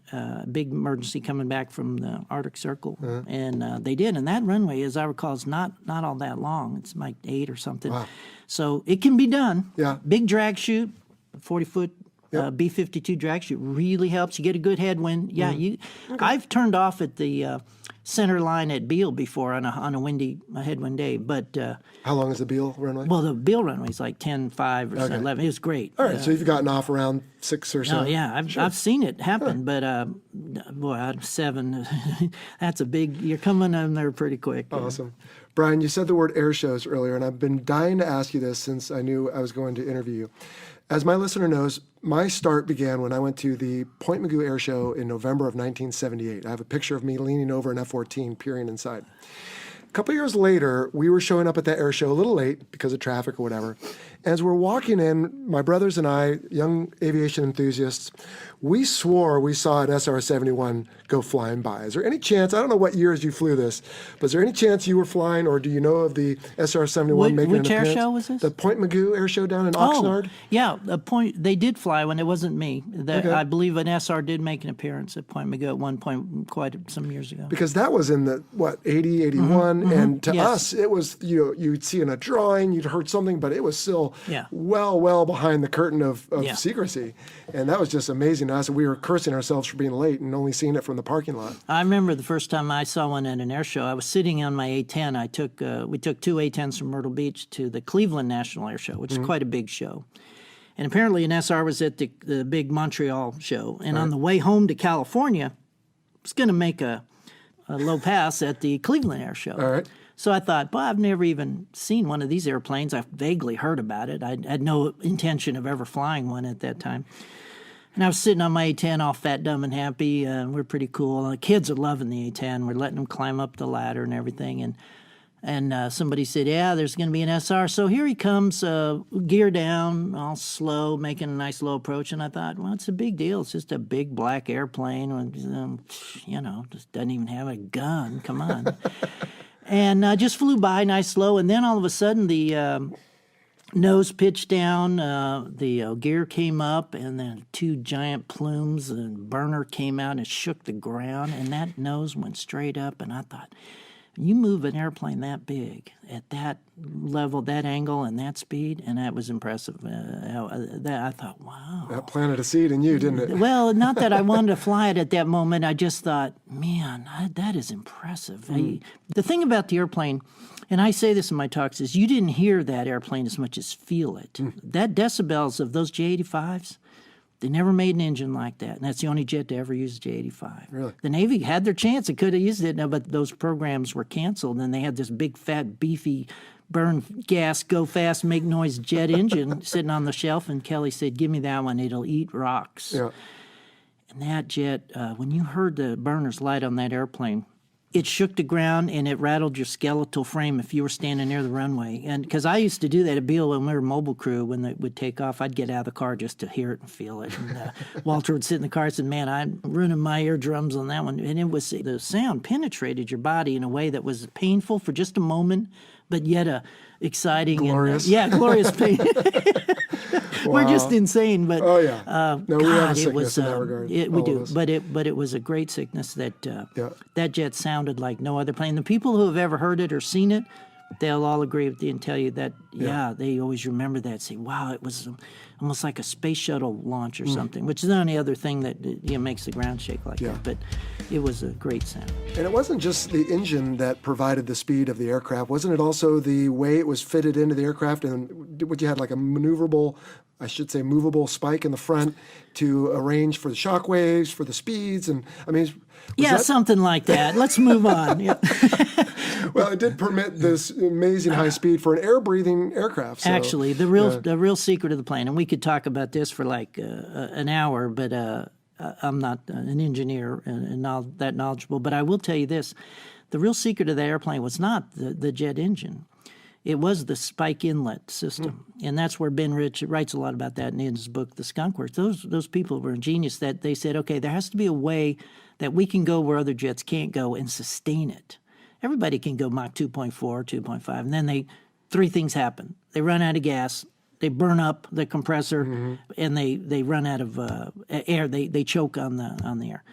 big emergency coming back from the Arctic Circle. And they did. And that runway, as I recall, is not all that long. It's like 8 or something. Wow. So it can be done. Yeah. Big drag chute, 40-foot B-52 drag chute really helps. You get a good headwind. Yeah, I've turned off at the center line at Beale before on a windy headwind day. But How long is the Beale runway? well, the Beale runway is like 10.5 or 11. It was great. All right, so you've gotten off around 6 or so. Oh yeah, I've seen it happen, but boy, I'm 7. That's a big. You're coming in there pretty quick. Awesome. Brian, you said the word air shows earlier, and I've been dying to ask you this since I knew I was going to interview you. As my listener knows, my start began when I went to the Point Mugu Air Show in November of 1978. I have a picture of me leaning over an F-14, peering inside. A couple years later, we were showing up at that air show a little late because of traffic or whatever. As we're walking in, my brothers and I, young aviation enthusiasts, we swore we saw an SR-71 go flying by. Is there any chance, I don't know what years you flew this, but is there any chance you were flying, or do you know of the SR-71 making an which air appearance? show was this? The Point Mugu Air Show down in Oxnard? Yeah, they did fly when it wasn't me. I believe an SR did make an appearance at Point Mugu at one point quite some years ago. Because that was in the, 80, 81, and to us, it was, you'd see in a drawing, you'd heard something, but it was still well behind the curtain of secrecy. And that was just amazing to us. We were cursing ourselves for being late and only seeing it from the parking lot. I remember the first time I saw one at an air show. I was sitting on my A-10. We took 2 A-10s from Myrtle Beach to the Cleveland National Air Show, which is quite a big show. And apparently an SR was at the big Montreal show. And on the way home to California, I was going to make a low pass at the Cleveland Air Show. All right. So I thought, well, I've never even seen one of these airplanes. I've vaguely heard about it. I had no intention of ever flying one at that time. And I was sitting on my A-10 all fat, dumb, and happy. We're pretty cool. The kids are loving the A-10. We're letting them climb up the ladder and everything. And somebody said, yeah, there's going to be an SR. So here he comes, gear down, all slow, making a nice low approach. And I thought, well, it's a big deal. It's just a big black airplane. Just doesn't even have a gun. Come on. And just flew by nice slow. And then all of a sudden the nose pitched down, the gear came up, and then 2 giant plumes, and burner came out and shook the ground, and that nose went straight up. And I thought, you move an airplane that big at that level, that angle, and that speed, and that was impressive. I thought, wow. That planted a seed in you, didn't it? Well, not that I wanted to fly it at that moment. I just thought, man, that is impressive. The thing about the airplane, and I say this in my talks, is you didn't hear that airplane as much as feel it. That decibels of those J-85s, they never made an engine like that, and that's the only jet to ever use a J-85. Really? The Navy had their chance; it could have used it, but those programs were canceled, and they had this big, fat, beefy, burn gas, go fast, make noise jet engine sitting on the shelf. And Kelley said, "Give me that one; it'll eat rocks." Yeah. And that jet, when you heard the burners light on that airplane, it shook the ground and it rattled your skeletal frame if you were standing near the runway. And because I used to do that at Beale when we were mobile crew, when they would take off, I'd get out of the car just to hear it and feel it. And Walter would sit in the car and say, man, I'm ruining my eardrums on that one. And the sound penetrated your body in a way that was painful for just a moment, but yet exciting. Glorious. And, glorious pain. We're just insane, but no, we have a God, sickness it was in that regard. we all do, of us. but it was a great sickness that that jet sounded like no other plane. The people who have ever heard it or seen it, they'll all agree with you and tell you that they always remember that. Say, wow, it was almost like a space shuttle launch or something, which is the only other thing that makes the ground shake like that. But it was a great sound. And it wasn't just the engine that provided the speed of the aircraft. Wasn't it also the way it was fitted into the aircraft? And what you had, like a movable spike in the front to arrange for the shock waves, for the speeds. And I mean, something like that. Let's move on. Yeah. Well, it did permit this amazing high speed for an air-breathing aircraft. So, actually, the real secret of the plane, and we could talk about this for like an hour, but I'm not an engineer and that knowledgeable. But I will tell you this: the real secret of the airplane was not the jet engine. It was the spike inlet system, and that's where Ben Rich writes a lot about that in his book, The Skunk Works. Those people were ingenious that they said, okay, there has to be a way that we can go where other jets can't go and sustain it. Everybody can go Mach 2.4, 2.5, and then three things happen. They run out of gas, they burn up the compressor, and they run out of air. They choke on the air.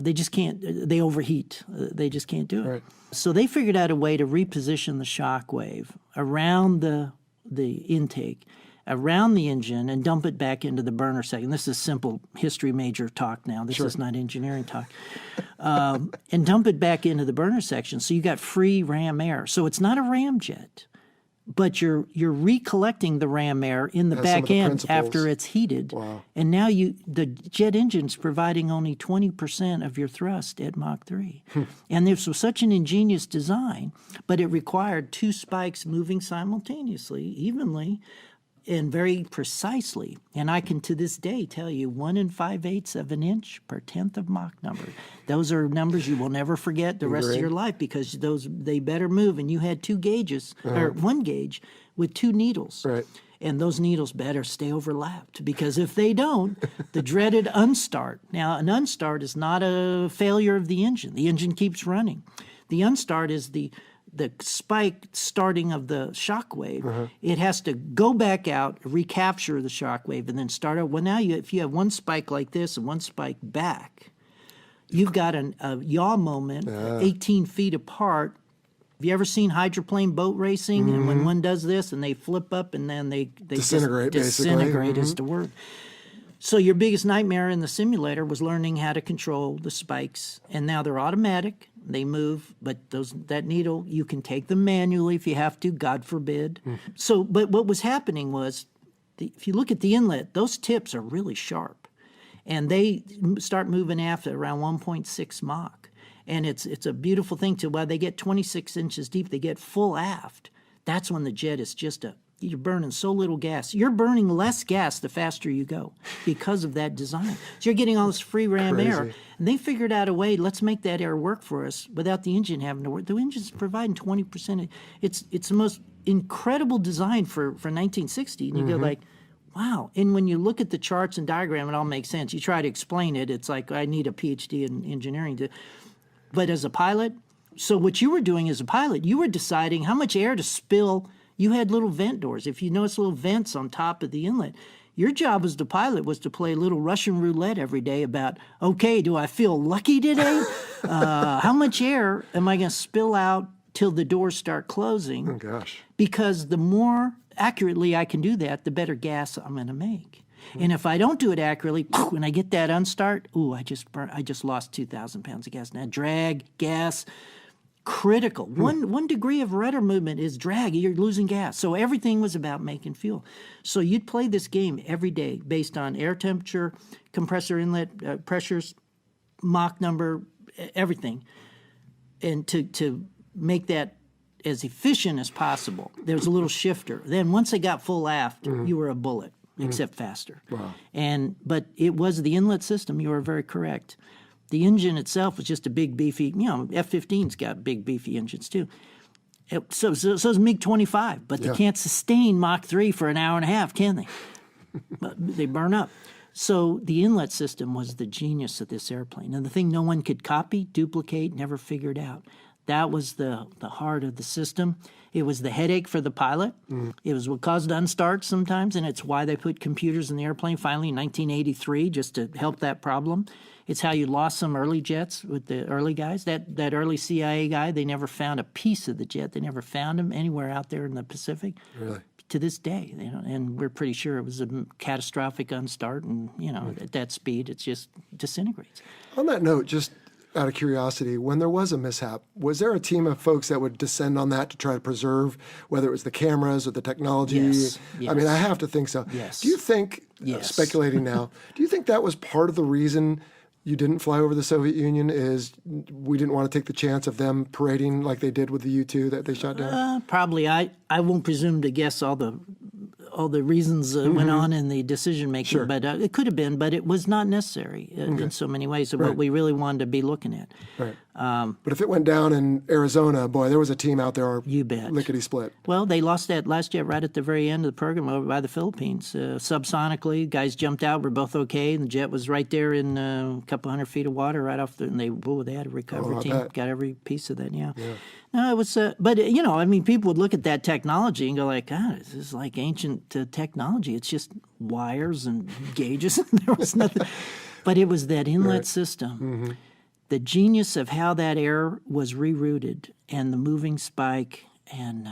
They just can't. They overheat. They just can't do it. Right. So they figured out a way to reposition the shock wave around the intake, around the engine, and dump it back into the burner section. This is simple history major talk now. This is not engineering talk. And dump it back into the burner section so you got free ram air. So it's not a ramjet, but you're recollecting the ram air in the back end after it's heated. Wow. And now the jet engine's providing only 20% of your thrust at Mach 3. And this was such an ingenious design, but it required two spikes moving simultaneously, evenly, and very precisely. And I can to this day tell you 1 5/8 of an inch per tenth of Mach number. Those are numbers you will never forget the rest of your life, because they better move. And you had two gauges, or one gauge with two needles. Right. And those needles better stay overlapped, because if they don't, the dreaded unstart. Now, an unstart is not a failure of the engine. The engine keeps running. The unstart is the spike starting of the shock wave. It has to go back out, recapture the shock wave, and then start out. Well, now if you have one spike like this and one spike back, you've got a yaw moment 18 feet apart. Have you ever seen hydroplane boat racing? And when one does this and they flip up and then they disintegrate, disintegrate is the word. So your biggest nightmare in the simulator was learning how to control the spikes. And now they're automatic. They move, but that needle, you can take them manually if you have to, God forbid. So, but what was happening was, if you look at the inlet, those tips are really sharp. And they start moving aft at around 1.6 Mach. And it's a beautiful thing while they get 26 inches deep, they get full aft. That's when the jet is you're burning so little gas. You're burning less gas the faster you go because of that design. So you're getting all this free ram air. And they figured out a way, let's make that air work for us without the engine having to work. The engine's providing 20%. It's the most incredible design for 1960. And you go like, wow. And when you look at the charts and diagram, it all makes sense. You try to explain it, it's like, I need a PhD in engineering. But as a pilot, so what you were doing as a pilot, you were deciding how much air to spill. You had little vent doors. If you notice little vents on top of the inlet, your job as the pilot was to play a little Russian roulette every day about, okay, do I feel lucky today? How much air am I going to spill out till the doors start closing? Oh, gosh. Because the more accurately I can do that, the better gas I'm going to make. And if I don't do it accurately, when I get that unstart, I just lost 2,000 pounds of gas. Now, drag, gas, critical. One degree of rudder movement is drag. You're losing gas. So everything was about making fuel. So you'd play this game every day based on air temperature, compressor inlet pressures, Mach number, everything. And to make that as efficient as possible, there's a little shifter. Then once they got full aft, you were a bullet, except faster. Wow. But it was the inlet system. You were very correct. The engine itself was just a big, beefy, F-15's got big, beefy engines too. So is MiG-25, but they can't sustain Mach 3 for an hour and a half, can they? But they burn up. So the inlet system was the genius of this airplane, and the thing no one could copy, duplicate, never figured out. That was the heart of the system. It was the headache for the pilot. It was what caused unstarts sometimes, and it's why they put computers in the airplane finally in 1983 just to help that problem. It's how you lost some early jets with the early guys. That early CIA guy, they never found a piece of the jet. They never found him anywhere out there in the Pacific. Really? To this day, and we're pretty sure it was a catastrophic unstart, and at that speed, it just disintegrates. On that note, just out of curiosity, when there was a mishap, was there a team of folks that would descend on that to try to preserve, whether it was the cameras or the technology? Yes. I mean, I have to think so. Yes. Do you think, speculating now, do you think that was part of the reason you didn't fly over the Soviet Union is we didn't want to take the chance of them parading like they did with the U-2 that they shot down? Probably. I won't presume to guess all the reasons went on in the decision making, but it could have been, but it was not necessary in so many ways of what we really wanted to be looking at. Right. But if it went down in Arizona, boy, there was a team out there. You bet. Lickety-split. Well, they lost that last jet right at the very end of the program over by the Philippines. Subsonically, guys jumped out, were both okay, and the jet was right there in a couple hundred feet of water right off and they had a recovery team. Got every piece of that, yeah. No, it was, but, people would look at that technology and go like, God, this is like ancient technology. It's just wires and gauges. There was nothing. But it was that inlet system. The genius of how that air was rerouted and the moving spike and,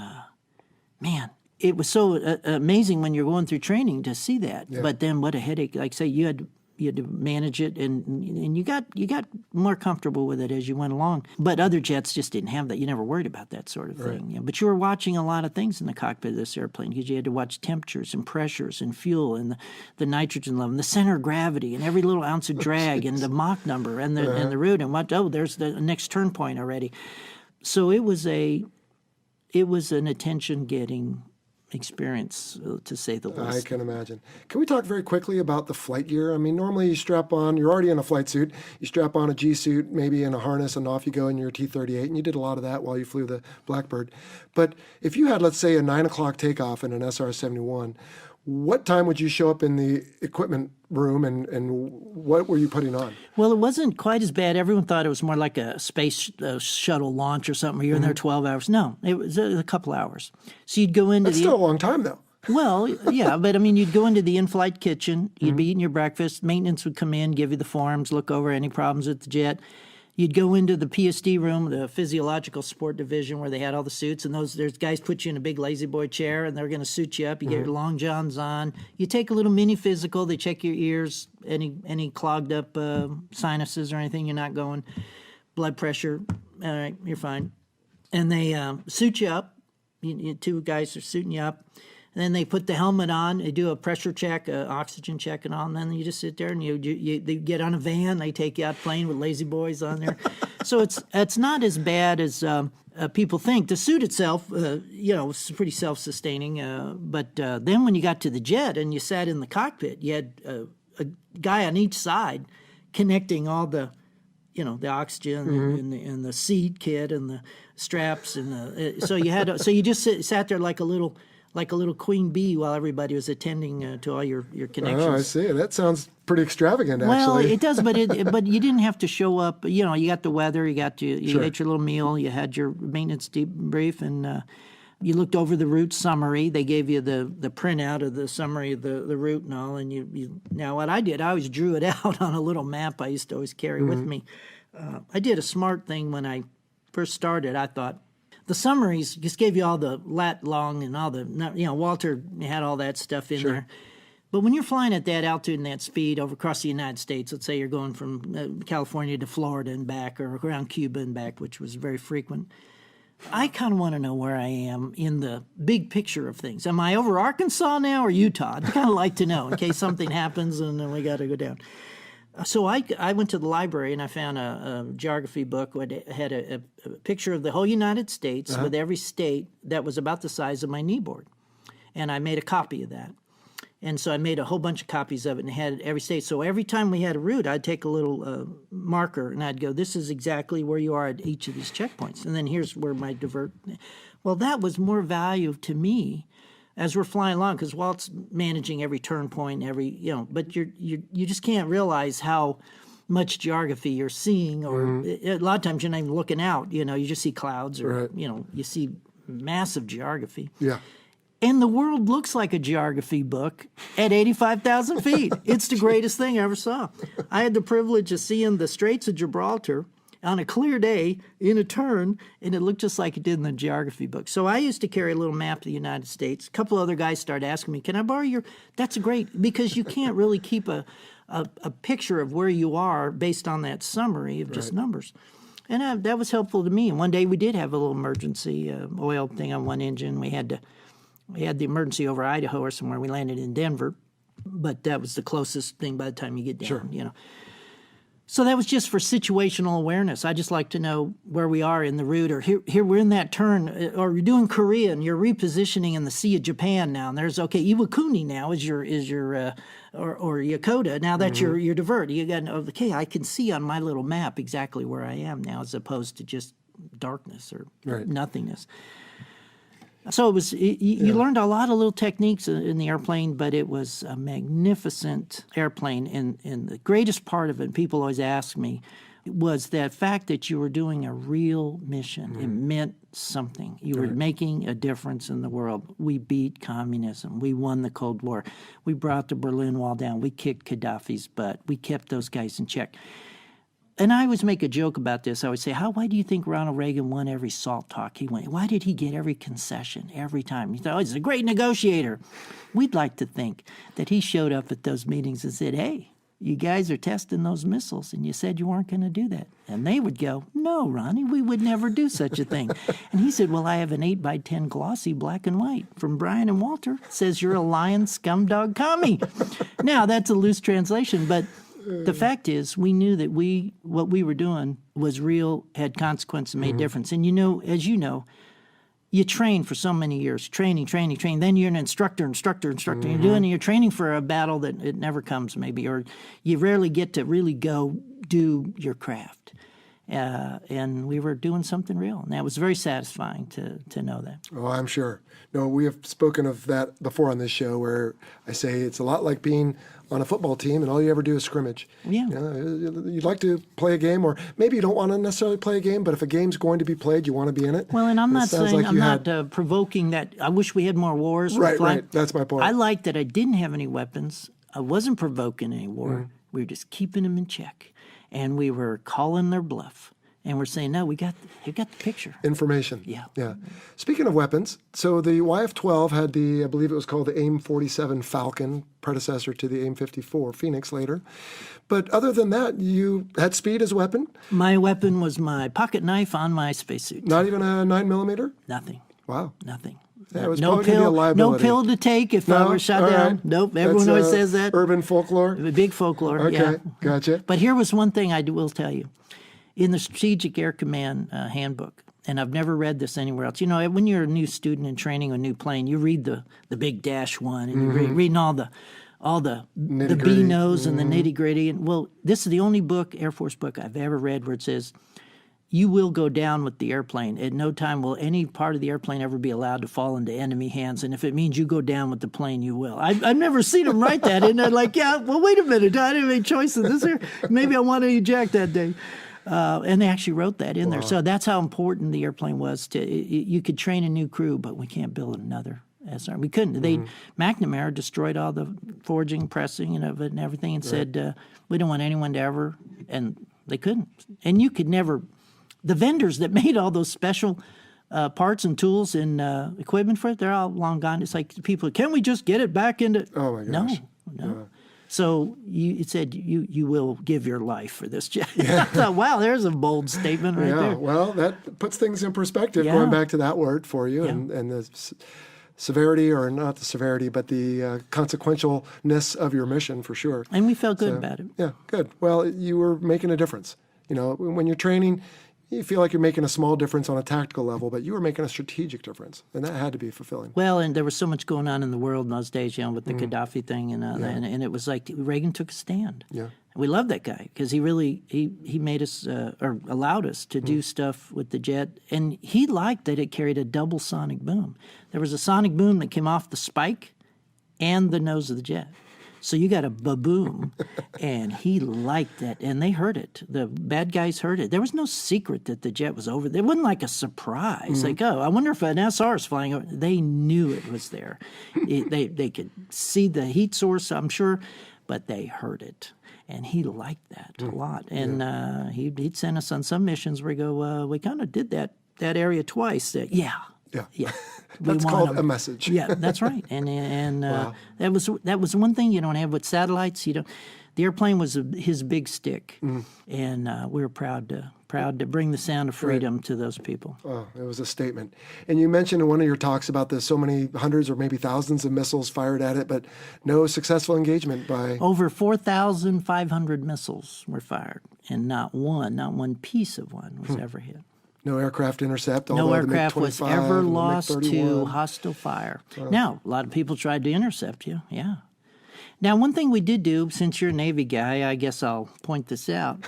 man, it was so amazing when you're going through training to see that. But then what a headache. Like, say, you had to manage it, and you got more comfortable with it as you went along. But other jets just didn't have that. You never worried about that sort of thing. But you were watching a lot of things in the cockpit of this airplane because you had to watch temperatures and pressures and fuel and the nitrogen level and the center of gravity and every little ounce of drag and the Mach number and the route and there's the next turn point already. So it was an attention-getting experience, to say the least. I can imagine. Can we talk very quickly about the flight gear? I mean, normally you strap on, you're already in a flight suit, you strap on a G suit, maybe in a harness, and off you go in your T-38, and you did a lot of that while you flew the Blackbird. But if you had, let's say, a 9 o'clock takeoff in an SR-71, what time would you show up in the equipment room, and what were you putting on? Well, it wasn't quite as bad. Everyone thought it was more like a space shuttle launch or something. You're in there 12 hours. No, it was a couple hours. So you'd go into That's still a long time, though. Well, yeah, but I mean, you'd go into the in-flight kitchen. You'd be eating your breakfast. Maintenance would come in, give you the forms, look over any problems with the jet. You'd go into the PSD room, the physiological support division, where they had all the suits, and there's guys put you in a big lazy boy chair, and they're going to suit you up. You get your long johns on. You take a little mini physical. They check your ears, any clogged up sinuses or anything. You're not going. Blood pressure. All right, you're fine. And they suit you up. Two guys are suiting you up. And then they put the helmet on. They do a pressure check, oxygen check, and all. And then you just sit there and they get on a van. They take you out playing with lazy boys on there. So it's not as bad as people think. The suit itself, was pretty self-sustaining. But then when you got to the jet and you sat in the cockpit, you had a guy on each side connecting all the oxygen and the seat kit and the straps and so you just sat there like a little queen bee while everybody was attending to all your connections. Oh, I see. That sounds pretty extravagant, actually. Well, it does, but you didn't have to show up. You got the weather, you ate your little meal, you had your maintenance debrief, and you looked over the route summary. They gave you the printout of the summary of the route and all. And you now what I did, I always drew it out on a little map I used to always carry with me. I did a smart thing when I first started. I thought, the summaries just gave you all the lat long and all the, Walter had all that stuff in there. But when you're flying at that altitude and that speed over across the United States, let's say you're going from California to Florida and back, or around Cuba and back, which was very frequent, I kind of want to know where I am in the big picture of things. Am I over Arkansas now or Utah? I'd kind of like to know in case something happens and then we got to go down. So I went to the library and I found a geography book that had a picture of the whole United States with every state that was about the size of my kneeboard. And I made a copy of that. And so I made a whole bunch of copies of it and had it every state. So every time we had a route, I'd take a little marker and I'd go, this is exactly where you are at each of these checkpoints. And then here's where my divert. Well, that was more value to me as we're flying along, because Walt's managing every turn point, but you just can't realize how much geography you're seeing, or a lot of times you're not even looking out. You just see clouds, or you see massive geography. Yeah. And the world looks like a geography book at 85,000 feet. It's the greatest thing I ever saw. I had the privilege of seeing the Straits of Gibraltar on a clear day in a turn, and it looked just like it did in the geography book. So I used to carry a little map of the United States. A couple other guys started asking me, can I borrow your... That's great, because you can't really keep a picture of where you are based on that summary of just numbers. And that was helpful to me. And one day we did have a little emergency oil thing on one engine. We had the emergency over Idaho or somewhere. We landed in Denver, but that was the closest thing by the time you get down, So that was just for situational awareness. I just like to know where we are in the route, or here we're in that turn, or you're doing Korea and you're repositioning in the Sea of Japan now. And there's, Iwakuni now is your or Yokota. Now that's your divert. You got, okay, I can see on my little map exactly where I am now, as opposed to just darkness or nothingness. So it was. You learned a lot of little techniques in the airplane, but it was a magnificent airplane. And the greatest part of it, and people always ask me, was that fact that you were doing a real mission. It meant something. You were making a difference in the world. We beat communism. We won the Cold War. We brought the Berlin Wall down. We kicked Gaddafi's butt. We kept those guys in check. And I always make a joke about this. I would say, why do you think Ronald Reagan won every SALT talk he went? Why did he get every concession every time? You thought, he's a great negotiator. We'd like to think that he showed up at those meetings and said, hey, you guys are testing those missiles, and you said you weren't going to do that. And they would go, no, Ronnie, we would never do such a thing. And he said, well, I have an 8x10 glossy black and white from Brian and Walter. It says you're a lying scumdog commie. Now, that's a loose translation, but the fact is, we knew that what we were doing was real, had consequence, and made difference. And as you know, you train for so many years, training. Then you're an instructor. You're training for a battle that it never comes, maybe, or you rarely get to really go do your craft. And we were doing something real, and that was very satisfying to know that. Oh, I'm sure. No, we have spoken of that before on this show, where I say it's a lot like being on a football team and all you ever do is scrimmage. Yeah. You'd like to play a game, or maybe you don't want to necessarily play a game, but if a game's going to be played, you want to be in it. Well, and I'm not saying, I'm not provoking that. I wish we had more wars. Right. That's my point. I like that I didn't have any weapons. I wasn't provoking any war. We were just keeping them in check. And we were calling their bluff. And we're saying, no, we got the picture. Information. Yeah. Speaking of weapons, so the YF-12 had I believe it was called the AIM-47 Falcon, predecessor to the AIM-54 Phoenix later. But other than that, you had speed as a weapon? My weapon was my pocket knife on my spacesuit. Not even a 9mm? Nothing. Wow. Nothing. Yeah, it was probably going to be a liability. No pill to take if I were shot down. Right. Nope, everyone always says that. Urban folklore? Big folklore, Okay, gotcha. But here was one thing I will tell you. In the Strategic Air Command handbook, and I've never read this anywhere else. When you're a new student in training a new plane, you read the big -1, and you're reading all the B-notes and the nitty-gritty. And, well, this is the only Air Force book I've ever read where it says, you will go down with the airplane. At no time will any part of the airplane ever be allowed to fall into enemy hands. And if it means you go down with the plane, you will. I've never seen them write that. And they're like, yeah, well, wait a minute. I didn't make choices. This here, maybe I want to eject that day. And they actually wrote that in there. So that's how important the airplane was. You could train a new crew, but we can't build another SR. We couldn't. McNamara destroyed all the forging, pressing, and everything, and said, we don't want anyone to ever, and they couldn't. And you could never, the vendors that made all those special parts and tools and equipment for it, they're all long gone. It's like people, can we just get it back into? Oh, my gosh. No. So it said you will give your life for this job. I thought, wow, there's a bold statement right there. Yeah, well, that puts things in perspective, going back to that word for you, and the severity, or not the severity, but the consequentialness of your mission, for sure. And we felt good about it. Yeah, good. Well, you were making a difference. When you're training, you feel like you're making a small difference on a tactical level, but you were making a strategic difference, and that had to be fulfilling. Well, and there was so much going on in the world in those days, with the Gaddafi thing, and it was like Reagan took a stand. Yeah. We loved that guy because he really he made us or allowed us to do stuff with the jet, and he liked that it carried a double sonic boom. There was a sonic boom that came off the spike and the nose of the jet. So you got a ba-boom, and he liked that, and they heard it. The bad guys heard it. There was no secret that the jet was over. It wasn't like a surprise, like, oh, I wonder if an SR is flying over. They knew it was there. They could see the heat source, I'm sure, but they heard it, and he liked that a lot. And he'd send us on some missions where we go, we kind of did that area twice. Yeah. That's called a message. Yeah, that's right. And wow. that was one thing you don't have with satellites. The airplane was his big stick, and we were proud to bring the sound of freedom to those people. Oh, it was a statement. And you mentioned in one of your talks about this, so many hundreds or maybe thousands of missiles fired at it, but no successful engagement by... Over 4,500 missiles were fired, and not one piece of one was ever hit. No aircraft intercept? No aircraft was ever lost to hostile fire. Oh. Now, a lot of people tried to intercept you, yeah. Now, one thing we did do, since you're a Navy guy, I guess I'll point this out.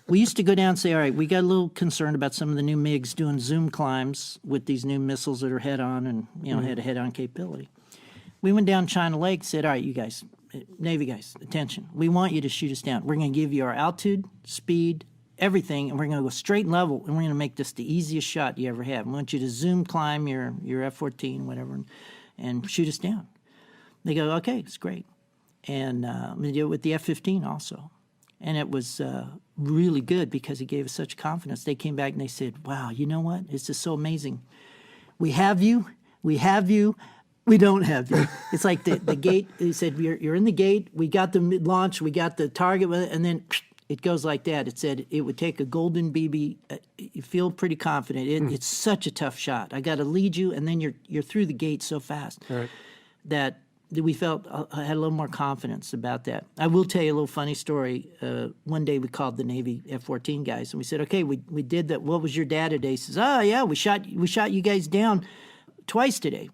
We used to go down and say, all right, we got a little concerned about some of the new MiGs doing zoom climbs with these new missiles that are head-on and, had a head-on capability. We went down China Lake and said, all right, you guys, Navy guys, attention. We want you to shoot us down. We're going to give you our altitude, speed, everything, and we're going to go straight and level, and we're going to make this the easiest shot you ever have. We want you to zoom climb your F-14, whatever, and shoot us down. They go, okay, it's great. And we did it with the F-15 also. And it was really good because he gave us such confidence. They came back and they said, wow, you know what? It's just so amazing. We have you, we don't have you. It's like the gate, he said, you're in the gate, we got the launch, we got the target, and then it goes like that. It said it would take a golden BB. You feel pretty confident. It's such a tough shot. I got to lead you, and then you're through the gate so fast that we felt I had a little more confidence about that. I will tell you a little funny story. One day we called the Navy F-14 guys, and we said, okay, we did that. What was your data today? He says, oh, yeah, we shot you guys down twice today.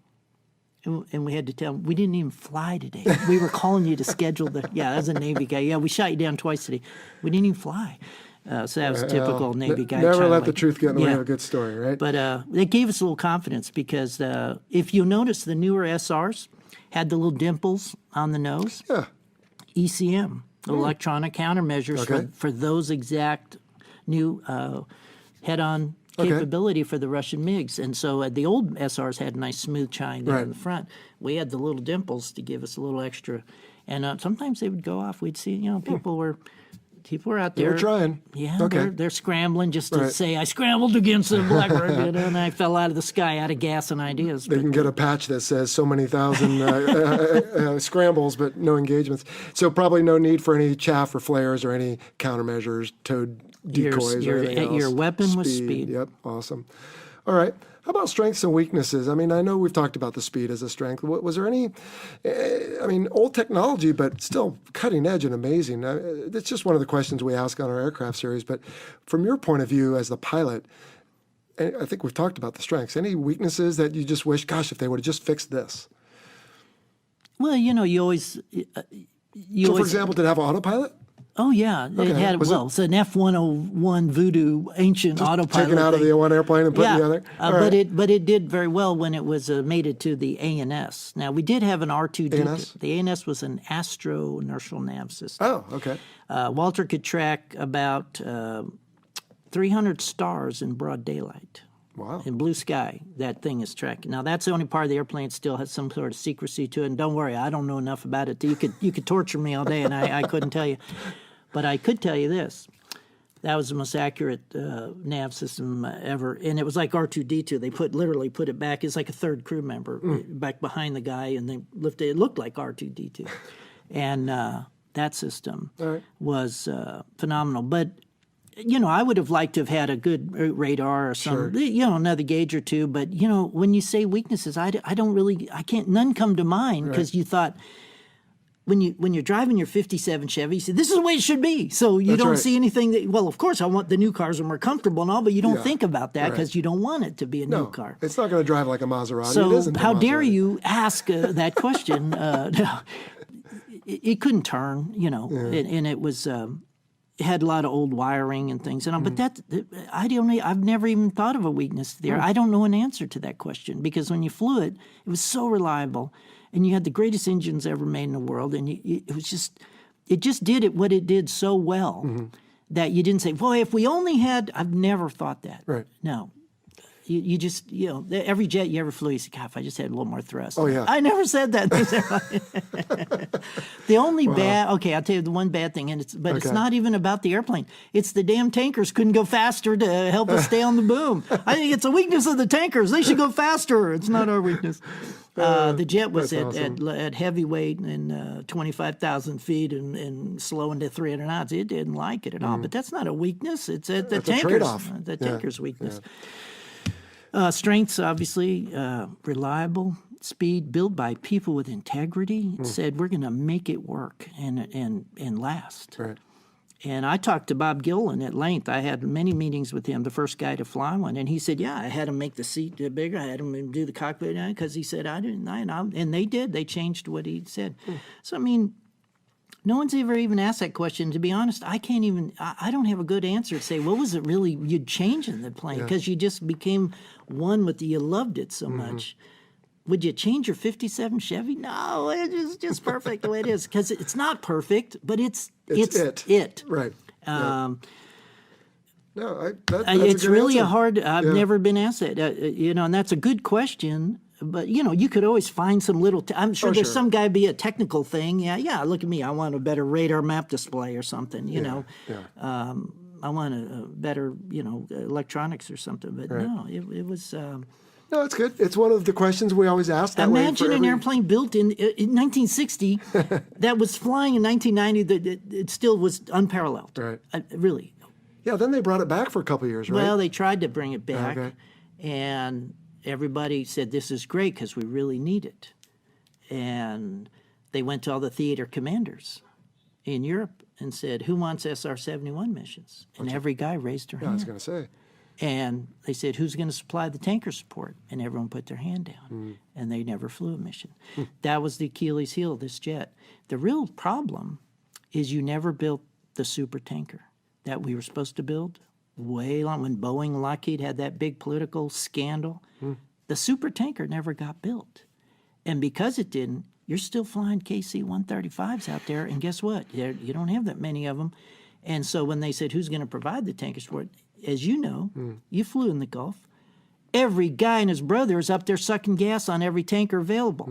And we had to tell him, we didn't even fly today. We were calling you to schedule that was a Navy guy. Yeah, we shot you down twice today. We didn't even fly. So that was typical Navy guy. Never let the truth get in the way of a good story, right? But it gave us a little confidence because if you notice, the newer SRs had the little dimples on the nose. Yeah. ECM, electronic countermeasures for those exact new head-on capability for the Russian MiGs. And so the old SRs had a nice smooth chine there in the front. We had the little dimples to give us a little extra. And sometimes they would go off. We'd see, people were out there. They were trying. Yeah, they're scrambling just to say, I scrambled against the blackbird, and I fell out of the sky out of gas and ideas. They can get a patch that says so many thousand scrambles, but no engagements. So probably no need for any chaff or flares or any countermeasures, towed decoys or anything else. Your weapon was speed. Yep, awesome. All right. How about strengths and weaknesses? I mean, I know we've talked about the speed as a strength. Was there any, old technology, but still cutting edge and amazing? It's just one of the questions we ask on our aircraft series. But from your point of view as the pilot, I think we've talked about the strengths. Any weaknesses that you just wish, gosh, if they would have just fixed this? Well, you always... for example, did it have autopilot? Oh, yeah. It had, it's an F-101 Voodoo ancient just autopilot. Taken out of the one airplane and put in the other? But it did very well when it was mated to the ANS. Now, we did have an R2D. ANS? The ANS was an astro inertial nav system. Oh, okay. Walter could track about 300 stars in broad daylight. Wow. In blue sky, that thing is tracking. Now, that's the only part of the airplane that still has some sort of secrecy to it. And don't worry, I don't know enough about it. You could torture me all day, and I couldn't tell you. But I could tell you this. That was the most accurate nav system ever. And it was like R2-D2. They literally put it back. It's like a third crew member back behind the guy, and they lifted it. It looked like R2-D2. And that system was phenomenal. But I would have liked to have had a good radar or some, another gauge or two. But, when you say weaknesses, I can't, none come to mind because you thought, when you're driving your 57 Chevy, you say, this is the way it should be. So you That's don't right. see anything that, well, of course, I want the new cars are more comfortable and all, but you don't Yeah. think about that Right. because you don't want it to be a new No, car. it's not going to drive like a Maserati. It So isn't a how dare Maserati. you ask that question? No, it couldn't turn, and it was it had a lot of old wiring and things. And but I've never even thought of a weakness there. I don't know an answer to that question because when you flew it, it was so reliable, and you had the greatest engines ever made in the world, and it just did what it did so well that you didn't say, boy, if we only had. I've never thought that. Right. No. You just, every jet you ever flew, you say, God, if I just had a little more thrust. Oh, yeah. I never said that. The only I'll tell you the one bad thing, it's Okay. not even about the airplane. It's the damn tankers couldn't go faster to help us stay on the boom. I think it's a weakness of the tankers. They should go faster. It's not our weakness. The jet was That's awesome. at heavyweight and 25,000 feet and slowing to 300 knots. It didn't like it at all. But that's not a weakness. It's the It's a tankers. trade-off. The Yeah. tankers' weakness. Strengths, obviously, reliable, speed, built by people with integrity. It said we're going to make it work and last. Right. And I talked to Bob Gillen at length. I had many meetings with him, the first guy to fly one, and he said, "Yeah, I had him make the seat bigger. I had him do the cockpit because he said I didn't." And they did. They changed what he said. So I mean. No one's ever even asked that question. To be honest, I can't even. I don't have a good answer to say what was it really you'd change in the plane because you just became one with you loved it so much. Would you change your 57 Chevy? No, it's just perfect the way it is because it's not perfect, but it's it. Right. No, that's It's a good really answer. hard. I've never been asked that, and that's a good question. But you could always find some little. I'm sure there's sure. some guy be a technical thing. Yeah. Look at me. I want a better radar map display or something. I want a better electronics or something. But no, it was. No, it's good. It's one of the questions we always ask. That way Imagine for an every- airplane built in 1960 that was flying in 1990. That it still was unparalleled. Right. Really. Yeah, then they brought it back for a couple of years, right? Well, they tried to bring it back, Okay. and everybody said, this is great because we really need it. And they went to all the theater commanders in Europe and said, who wants SR-71 missions? And every guy raised their I was hand. going to say. And they said, who's going to supply the tanker support? And everyone put their hand down. And they never flew a mission. That was the Achilles heel of this jet. The real problem is you never built the super tanker that we were supposed to build way long. When Boeing and Lockheed had that big political scandal, the super tanker never got built. And because it didn't, you're still flying KC-135s out there. And guess what? You don't have that many of them. And so when they said, who's going to provide the tanker support? As you know, you flew in the Gulf. Every guy and his brother is up there sucking gas on every tanker available.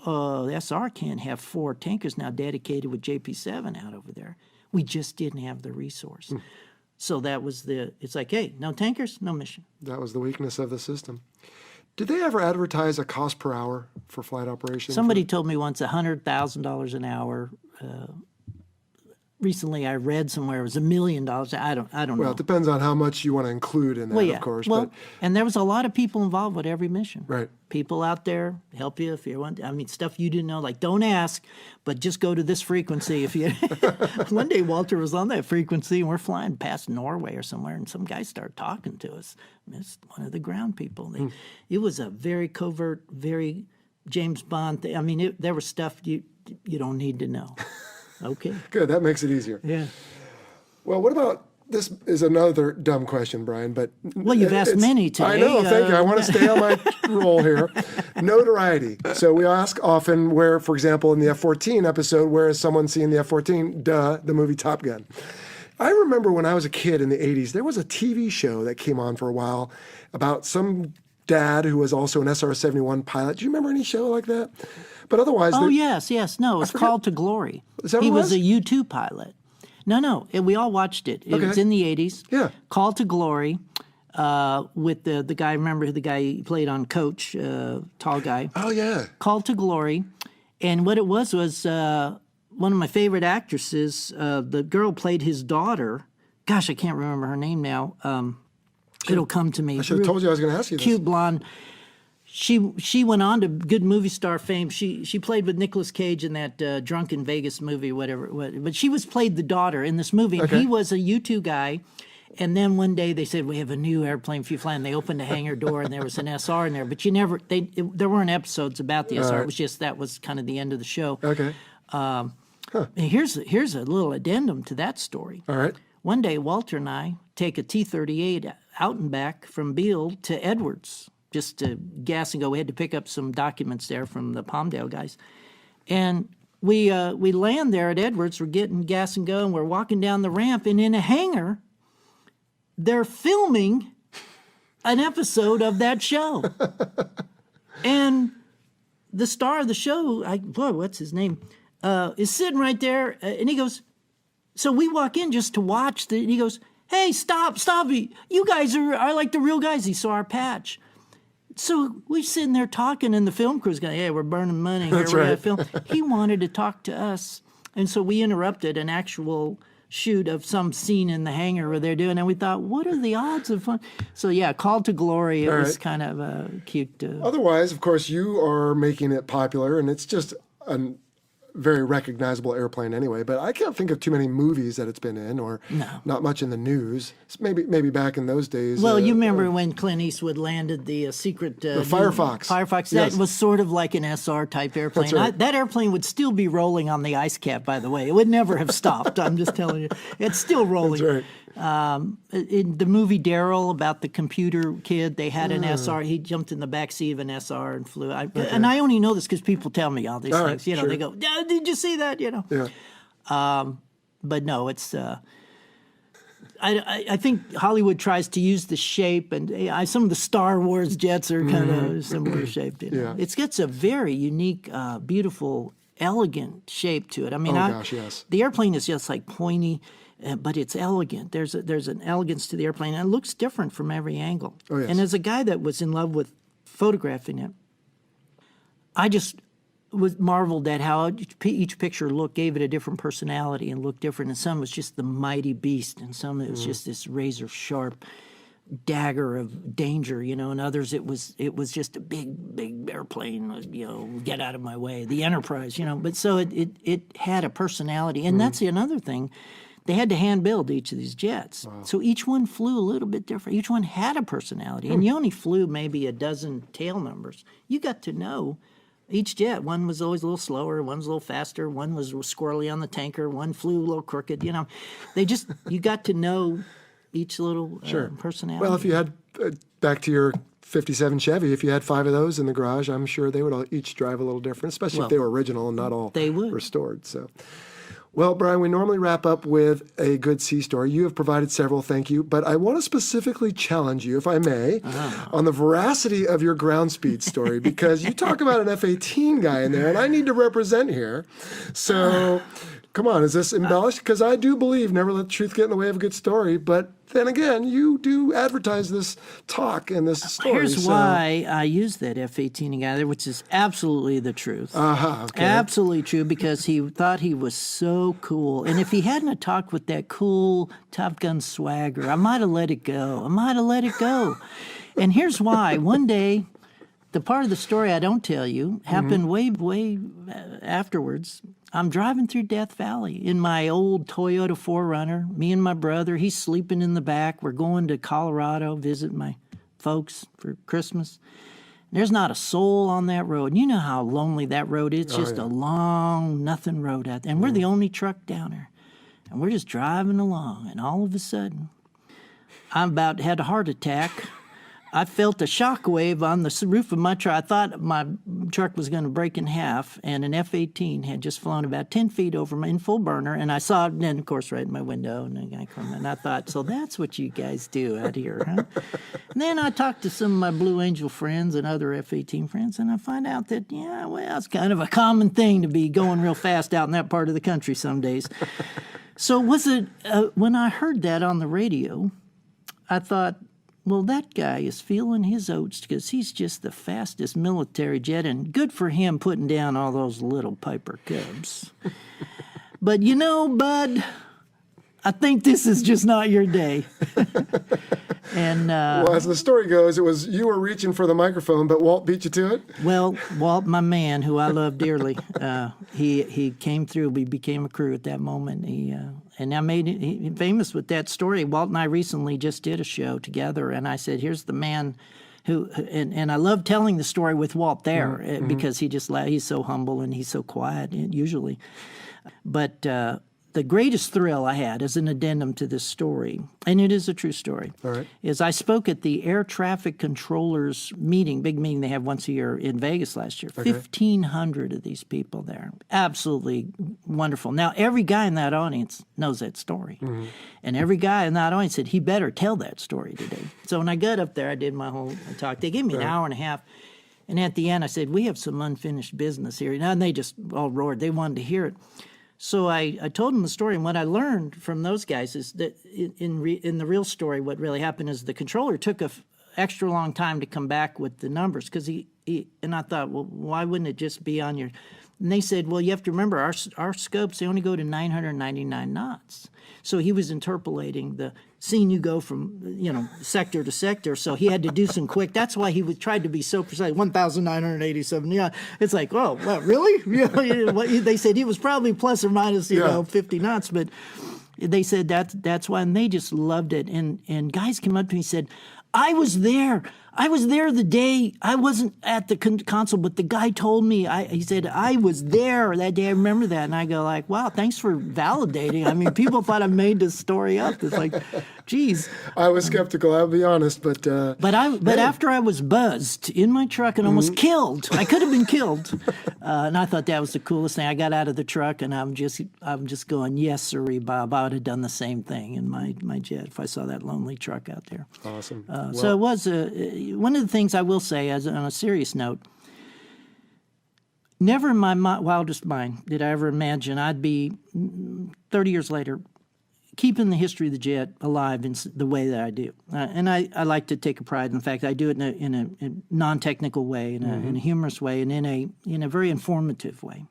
The SR can't have 4 tankers now dedicated with JP7 out over there. We just didn't have the resource. So that was it's like, hey, no tankers, no mission. That was the weakness of the system. Did they ever advertise a cost per hour for flight operations? Somebody told me once $100,000 an hour. Recently, I read somewhere it was $1 million. I don't Well, know. it depends on how much you want to include in that, of course. Well, but and there was a lot of people involved with every mission. Right. People out there help you if you want. I mean, stuff you didn't know, like don't ask, but just go to this frequency. If you. One day, Walter was on that frequency, and we're flying past Norway or somewhere, and some guy started talking to us. It's one of the ground people. It was a very covert, very James Bond thing. I mean, there was stuff you don't need to know. Okay. good, that makes it easier. Yeah. Well, what about, this is another dumb question, Brian, but... Well, you've asked it's- many today. I know, thank you. I want to stay on my roll here. Notoriety. So we ask often where, for example, in the F-14 episode, where is someone seeing the F-14? Duh, the movie Top Gun. I remember when I was a kid in the 80s, there was a TV show that came on for a while about some dad who was also an SR-71 pilot. Do you remember any show like that? But otherwise... Oh, yes. No, it's Called to Glory. Is that what He it was was? a U-2 pilot. No, we all watched it. It Okay. was in the 80s. Yeah. Called to Glory with the guy, remember the guy he played on Coach, tall guy. Oh, yeah. Called to Glory. And what it was one of my favorite actresses, the girl played his daughter. Gosh, I can't remember her name now. It'll come to me. I should have told you I was going to ask you this. Cute blonde. she went on to good movie star fame. She played with Nicolas Cage in that Drunken Vegas movie, whatever. But she played the daughter in this movie. And he was a U2 guy. And then one day they said, we have a new airplane for you flying. They opened the hangar door and there was an SR in there. But there weren't episodes about the SR. It was just that was kind of the end of the show. Okay. And here's a little addendum to that story. All right. One day, Walter and I take a T-38 out and back from Beale to Edwards, just to gas and go. We had to pick up some documents there from the Palmdale guys. And we land there at Edwards. We're getting gas and go, and we're walking down the ramp, and in a hangar, they're filming an episode of that show. And the star of the show, what's his name, is sitting right there, and he goes, so we walk in just to watch, and he goes, hey, stop, you guys are like the real guys. He saw our patch. So we're sitting there talking, and the film crew's going, hey, we're burning money. That's Here we right. have film. He wanted to talk to us, and so we interrupted an actual shoot of some scene in the hangar where they're doing, and we thought, what are the odds of fun? So yeah, Call to Glory, it was kind of a cute. Otherwise, of course, you are making it popular, and it's just a very recognizable airplane anyway. But I can't think of too many movies that it's been in, or not much in the news. It's maybe back in those days. Well, you remember when Clint Eastwood landed the secret the Firefox. Firefox, Yes. that was sort of like an SR type airplane. That's right. That airplane would still be rolling on the ice cap, by the way. It would never have stopped. I'm just telling you, it's still rolling. That's right. In the movie Daryl about the computer kid, they had an SR. He jumped in the back seat of an SR and flew. And I only know this because people tell me all these All things. right, sure. They go, "Did you see that?" Yeah. But no, it's. I think Hollywood tries to use the shape, and some of the Star Wars jets are kind of similar shaped. Yeah. It's got a very unique, beautiful, elegant shape to it. I mean, gosh, yes. the airplane is just like pointy. But it's elegant. There's an elegance to the airplane, and it looks different from every angle. Oh, yes. And as a guy that was in love with photographing it, I just was marveled at how each picture gave it a different personality and looked different. And some was just the mighty beast, and some it was just this razor sharp dagger of danger, and others it was just a big airplane, get out of my way, the Enterprise, But so it had a personality, and that's another thing. They had to hand build each of these jets. Wow. So each one flew a little bit different. Each one had a personality. And you only flew maybe a dozen tail numbers. You got to know each jet. One was always a little slower, one was a little faster, one was squirrely on the tanker, one flew a little crooked. You got to know each little personality. Well, if you had, back to your 57 Chevy, if you had 5 of those in the garage, I'm sure they would all each drive a little different, especially if they were original and not all restored. So. Well, Brian, we normally wrap up with a good sea story. You have provided several, thank you. But I want to specifically challenge you, if I may, on the veracity of your ground speed story, because you talk about an F-18 guy in there, and I need to represent here. So, come on, is this embellished? Because I do believe never let the truth get in the way of a good story. But then again, you do advertise this talk and this story. Here's why I use that F-18 guy there, which is absolutely the truth. Okay. Absolutely true, because he thought he was so cool. And if he hadn't have talked with that cool Top Gun swagger, I might have let it go. And here's why. One day, the part of the story I don't tell you happened way afterwards. I'm driving through Death Valley in my old Toyota 4Runner. Me and my brother, he's sleeping in the back. We're going to Colorado, visit my folks for Christmas. There's not a soul on that road. And you know how lonely that road is. It's just a long, nothing road out there. And we're the only truck down there. And we're just driving along. And all of a sudden, I'm about to have a heart attack. I felt a shock wave on the roof of my truck. I thought my truck was going to break in half, and an F-18 had just flown about 10 feet over me in full burner, and I saw it, and of course, right in my window, and the guy came in, and I thought, so that's what you guys do out here, huh? And then I talked to some of my Blue Angel friends and other F-18 friends, and I find out that, it's kind of a common thing to be going real fast out in that part of the country some days. So was it, when I heard that on the radio, I thought, well, that guy is feeling his oats because he's just the fastest military jet, and good for him putting down all those little Piper Cubs. But Bud, I think this is just not your day. And Well, as the story goes, it was you were reaching for the microphone, but Walt beat you to it. well, Walt, my man, who I love dearly, he came through. We became a crew at that moment. And I made him famous with that story. Walt and I recently just did a show together, and I said, "Here's the man who." And I love telling the story with Walt there because he's so humble and he's so quiet usually. But the greatest thrill I had as an addendum to this story, and it is a true story, All right. is I spoke at the air traffic controllers meeting, big meeting they have once a year in Vegas last year. 1,500 of these people there. Absolutely wonderful. Now, every guy in that audience knows that story. And every guy in that audience said, he better tell that story today. So when I got up there, I did my whole talk. They gave me an hour and a half. And at the end, I said, we have some unfinished business here. And they just all roared. They wanted to hear it. So I told them the story, and what I learned from those guys is that in the real story, what really happened is the controller took a extra long time to come back with the numbers because he and I thought, well, why wouldn't it just be on your? And they said, well, you have to remember our scopes, they only go to 999 knots. So he was interpolating the seeing you go from sector to sector. So he had to do some quick. That's why he tried to be so precise. 1,987. Yeah, it's like, oh, what, really? They said he was probably plus or minus 50 knots, but they said that's why, and they just loved it. And guys came up to me and said, I was there. I was there the day. I wasn't at the console, but the guy told me. He said, I was there that day. I remember that. And I go like, wow, thanks for validating. I mean, people thought I made this story up. It's like, geez. I was skeptical, I'll be honest, but after I was buzzed in my truck and almost killed, I could have been killed. And I thought that was the coolest thing. I got out of the truck and I'm just going, yes, sirree, Bob. I would have done the same thing in my jet if I saw that lonely truck out there. Awesome. So it was one of the things I will say, as on a serious note, never in my wildest mind did I ever imagine I'd be 30 years later keeping the history of the jet alive in the way that I do. And I like to take a pride in the fact that I do it in a non-technical way, in a humorous way, and in a very informative way.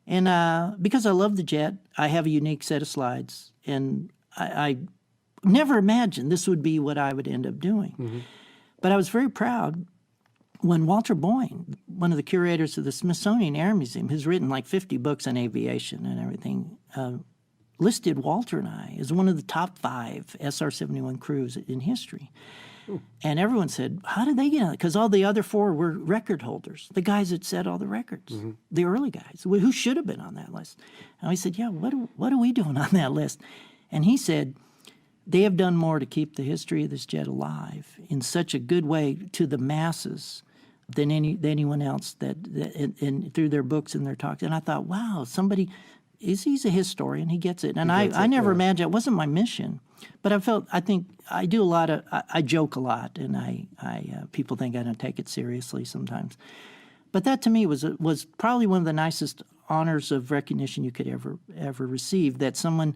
And because I love the jet, I have a unique set of slides, and I never imagined this would be what I would end up doing. But I was very proud when Walter Boyne, one of the curators of the Smithsonian Air Museum, who's written like 50 books on aviation and everything, listed Walter and I as one of the top 5 SR-71 crews in history. And everyone said, how did they get on it? Because all the other 4 were record holders, the guys that set all the records, the early guys, who should have been on that list. And I said, yeah, what are we doing on that list? And he said, they have done more to keep the history of this jet alive in such a good way to the masses than anyone else and through their books and their talks. And I thought, wow, he's a historian, he gets it. And I never imagined, it wasn't my mission, but I think I do a lot of, I joke a lot, and people think I don't take it seriously sometimes. But that to me was probably one of the nicest honors of recognition you could ever receive, that someone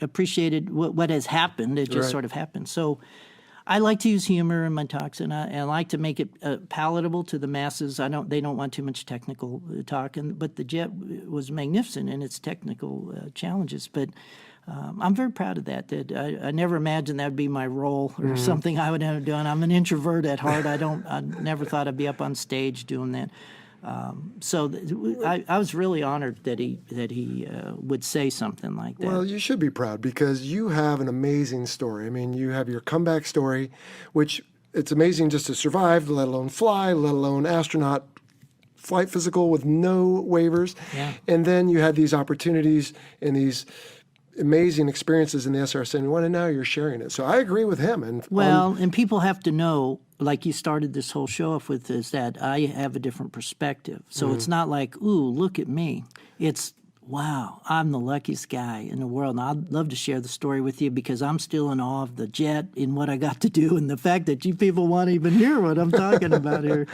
appreciated what has happened. It just sort of happened. So I like to use humor in my talks, and I like to make it palatable to the masses. They don't want too much technical talk, but the jet was magnificent in its technical challenges. But I'm very proud of that. That I never imagined that would be my role or something I would end up doing. I'm an introvert at heart. I never thought I'd be up on stage doing that. I was really honored that he would say something like that. Well, you should be proud because you have an amazing story. I mean, you have your comeback story, which it's amazing just to survive, let alone fly, let alone astronaut, flight physical with no waivers. Yeah. And then you had these opportunities and these amazing experiences in the SR-71, and now you're sharing it. So I agree with him. And people have to know, like you started this whole show off with, is that I have a different perspective. So it's not like, ooh, look at me. It's, wow, I'm the luckiest guy in the world. And I'd love to share the story with you because I'm still in awe of the jet and what I got to do and the fact that you people want to even hear what I'm talking about here.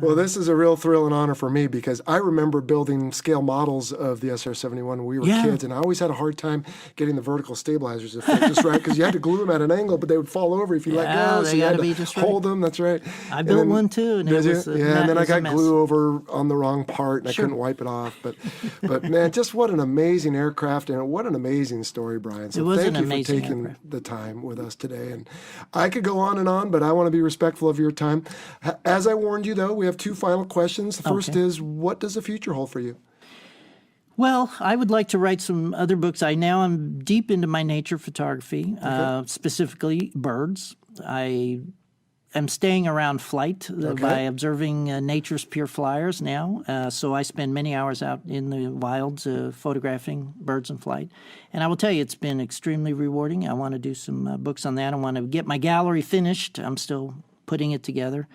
Well, this is a real thrill and honor for me because I remember building scale models of the SR-71 when we were kids, and I always had a hard time getting the vertical stabilizers to fit just right because you had to glue them at an angle, but they would fall over if you let go, so you had to hold them. That's right. I built one too, and it was and then I got glue over on the wrong part, and I couldn't wipe it off. But man, just what an amazing aircraft, and what an amazing story, Brian. So thank you for taking the time with us today. And I could go on and on, but I want to be respectful of your time. As I warned you, though, we have two final questions. The first is, what does the future hold for you? Well, I would like to write some other books. I'm deep into my nature photography, specifically birds. I am staying around flight by observing nature's pure flyers now. So I spend many hours out in the wilds photographing birds in flight. And I will tell you, it's been extremely rewarding. I want to do some books on that. I want to get my gallery finished. I'm still putting it together.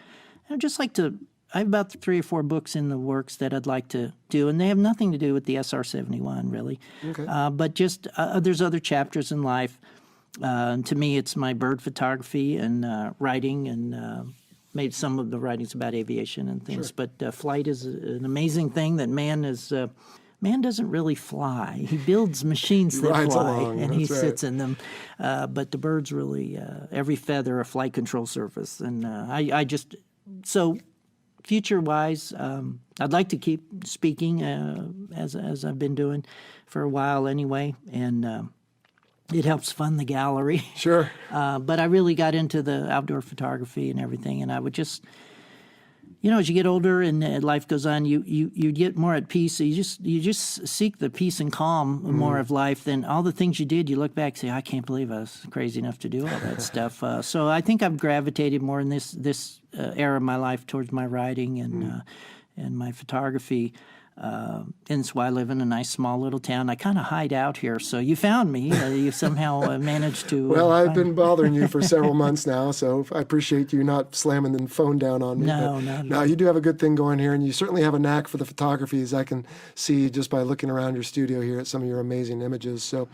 I'd just like to, I have about 3 or 4 books in the works that I'd like to do, and they have nothing to do with the SR-71, really. But just there's other chapters in life. To me, it's my bird photography and writing, and maybe some of the writings about aviation and things. But flight is an amazing thing that man doesn't really fly. He builds machines that fly, and he sits in them. But the birds really, every feather, a flight control surface. And so future-wise, I'd like to keep speaking as I've been doing for a while anyway, and it helps fund the gallery. Sure. But I really got into the outdoor photography and everything, and I would just, as you get older and life goes on, you get more at peace. So you just seek the peace and calm more of life than all the things you did. You look back and say, I can't believe I was crazy enough to do all that stuff. So I think I've gravitated more in this era of my life towards my writing and my photography. And that's why I live in a nice small little town. I kind of hide out here, so you found me. You somehow managed to... Well, I've been bothering you for several months now, so I appreciate you not slamming the phone down on me. No, you do have a good thing going here, and you certainly have a knack for the photography, as I can see just by looking around your studio here at some of your amazing images. So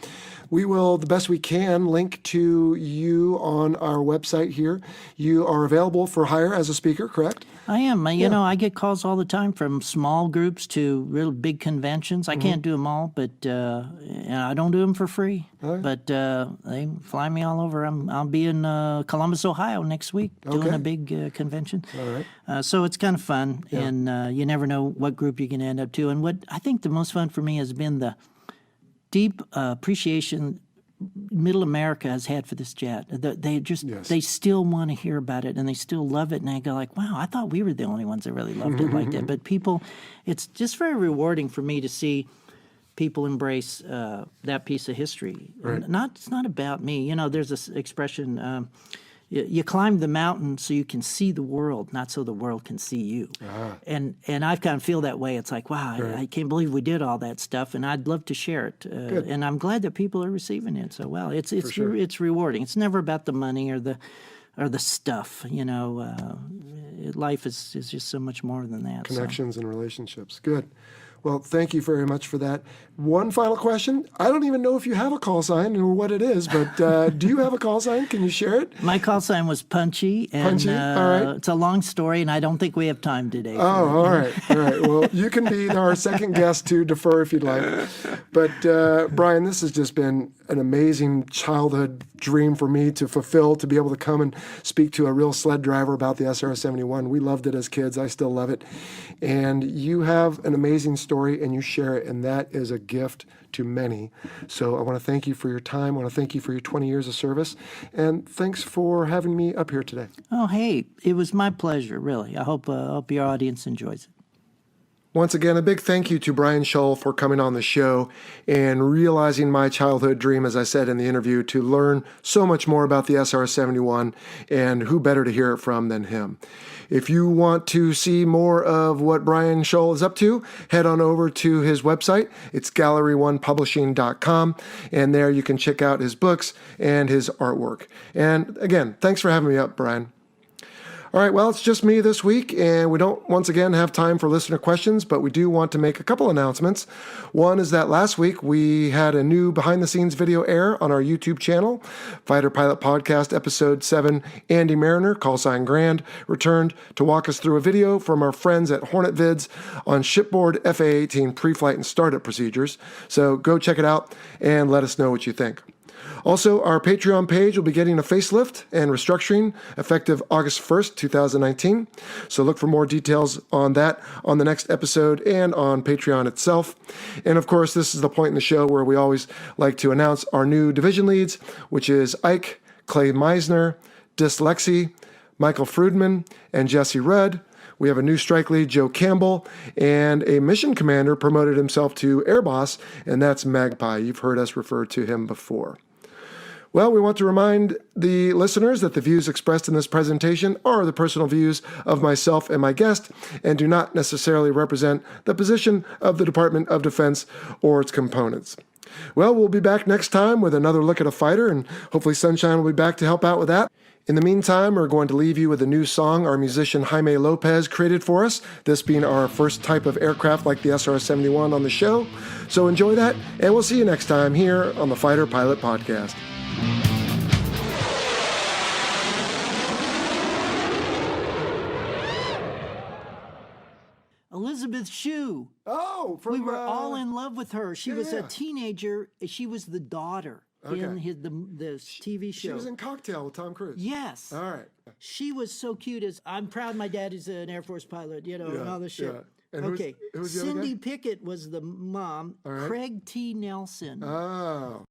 we will, the best we can, link to you on our website here. You are available for hire as a speaker, correct? I am. I get calls all the time from small groups to real big conventions. I can't do them all, but I don't do them for free. Right. But they fly me all over. I'll be in Columbus, Ohio next week doing a big convention. All right. So it's kind of fun, and you never know what group you're going to end up to. And what I think the most fun for me has been the deep appreciation Middle America has had for this jet. They still want to hear about it, and they still love it. And I go like, wow, I thought we were the only ones that really loved it like that. But people, it's just very rewarding for me to see people embrace that piece of history. Right. It's not about me. There's this expression, you climb the mountain so you can see the world, not so the world can see you. And I kind of feel that way. It's like, wow, I can't believe we did all that stuff, and I'd love to share it. And I'm glad that people are receiving it so well. It's rewarding. It's never about the money or the stuff. Life is just so much more than that. Connections and relationships. Good. Well, thank you very much for that. One final question. I don't even know if you have a call sign or what it is, but do you have a call sign? Can you share it? My call sign was Punchy. And, Punchy? All right. It's a long story, and I don't think we have time today. All right. Well, you can be our second guest to defer if you'd like. But, Brian, this has just been an amazing childhood dream for me to fulfill, to be able to come and speak to a real sled driver about the SR-71. We loved it as kids. I still love it. And you have an amazing story, and you share it, and that is a gift to many. So I want to thank you for your time. I want to thank you for your 20 years of service. And thanks for having me up here today. Oh, hey, it was my pleasure, really. I hope your audience enjoys it. Once again, a big thank you to Brian Shul for coming on the show and realizing my childhood dream, as I said in the interview, to learn so much more about the SR-71, and who better to hear it from than him. If you want to see more of what Brian Shul is up to, head on over to his website. It's gallery1publishing.com, and there you can check out his books and his artwork. And again, thanks for having me up, Brian. All right, well, it's just me this week, and we don't once again have time for listener questions, but we do want to make a couple announcements. One is that last week we had a new behind-the-scenes video air on our YouTube channel. Fighter Pilot Podcast Episode 7, Andy Mariner, callsign Grand, returned to walk us through a video from our friends at Hornet Vids on shipboard FA-18 pre-flight and startup procedures. So go check it out and let us know what you think. Also, our Patreon page will be getting a facelift and restructuring effective August 1st, 2019. So look for more details on that on the next episode and on Patreon itself. And of course, this is the point in the show where we always like to announce our new division leads, which is Ike, Clay Meisner, Dyslexie, Michael Friedman, and Jesse Rudd. We have a new strike lead, Joe Campbell, and a mission commander promoted himself to air boss, and that's Magpie. You've heard us refer to him before. Well, we want to remind the listeners that the views expressed in this presentation are the personal views of myself and my guest and do not necessarily represent the position of the Department of Defense or its components. Well, we'll be back next time with another look at a fighter, and hopefully Sunshine will be back to help out with that. In the meantime, we're going to leave you with a new song our musician Jaime Lopez created for us, this being our first type of aircraft like the SR-71 on the show. So enjoy that, and we'll see you next time here on the Fighter Pilot Podcast. Elizabeth Shue. Oh, We were all in love with her. She was a yeah. teenager. She was the daughter in the TV show. She was in Cocktail with Tom Cruise. Yes. All right. She was so cute. I'm proud my dad is an Air Force pilot, and all this shit. Yeah. And Okay. who's the other Cindy guy? Pickett was the mom. All right. Craig T. Nelson. Oh.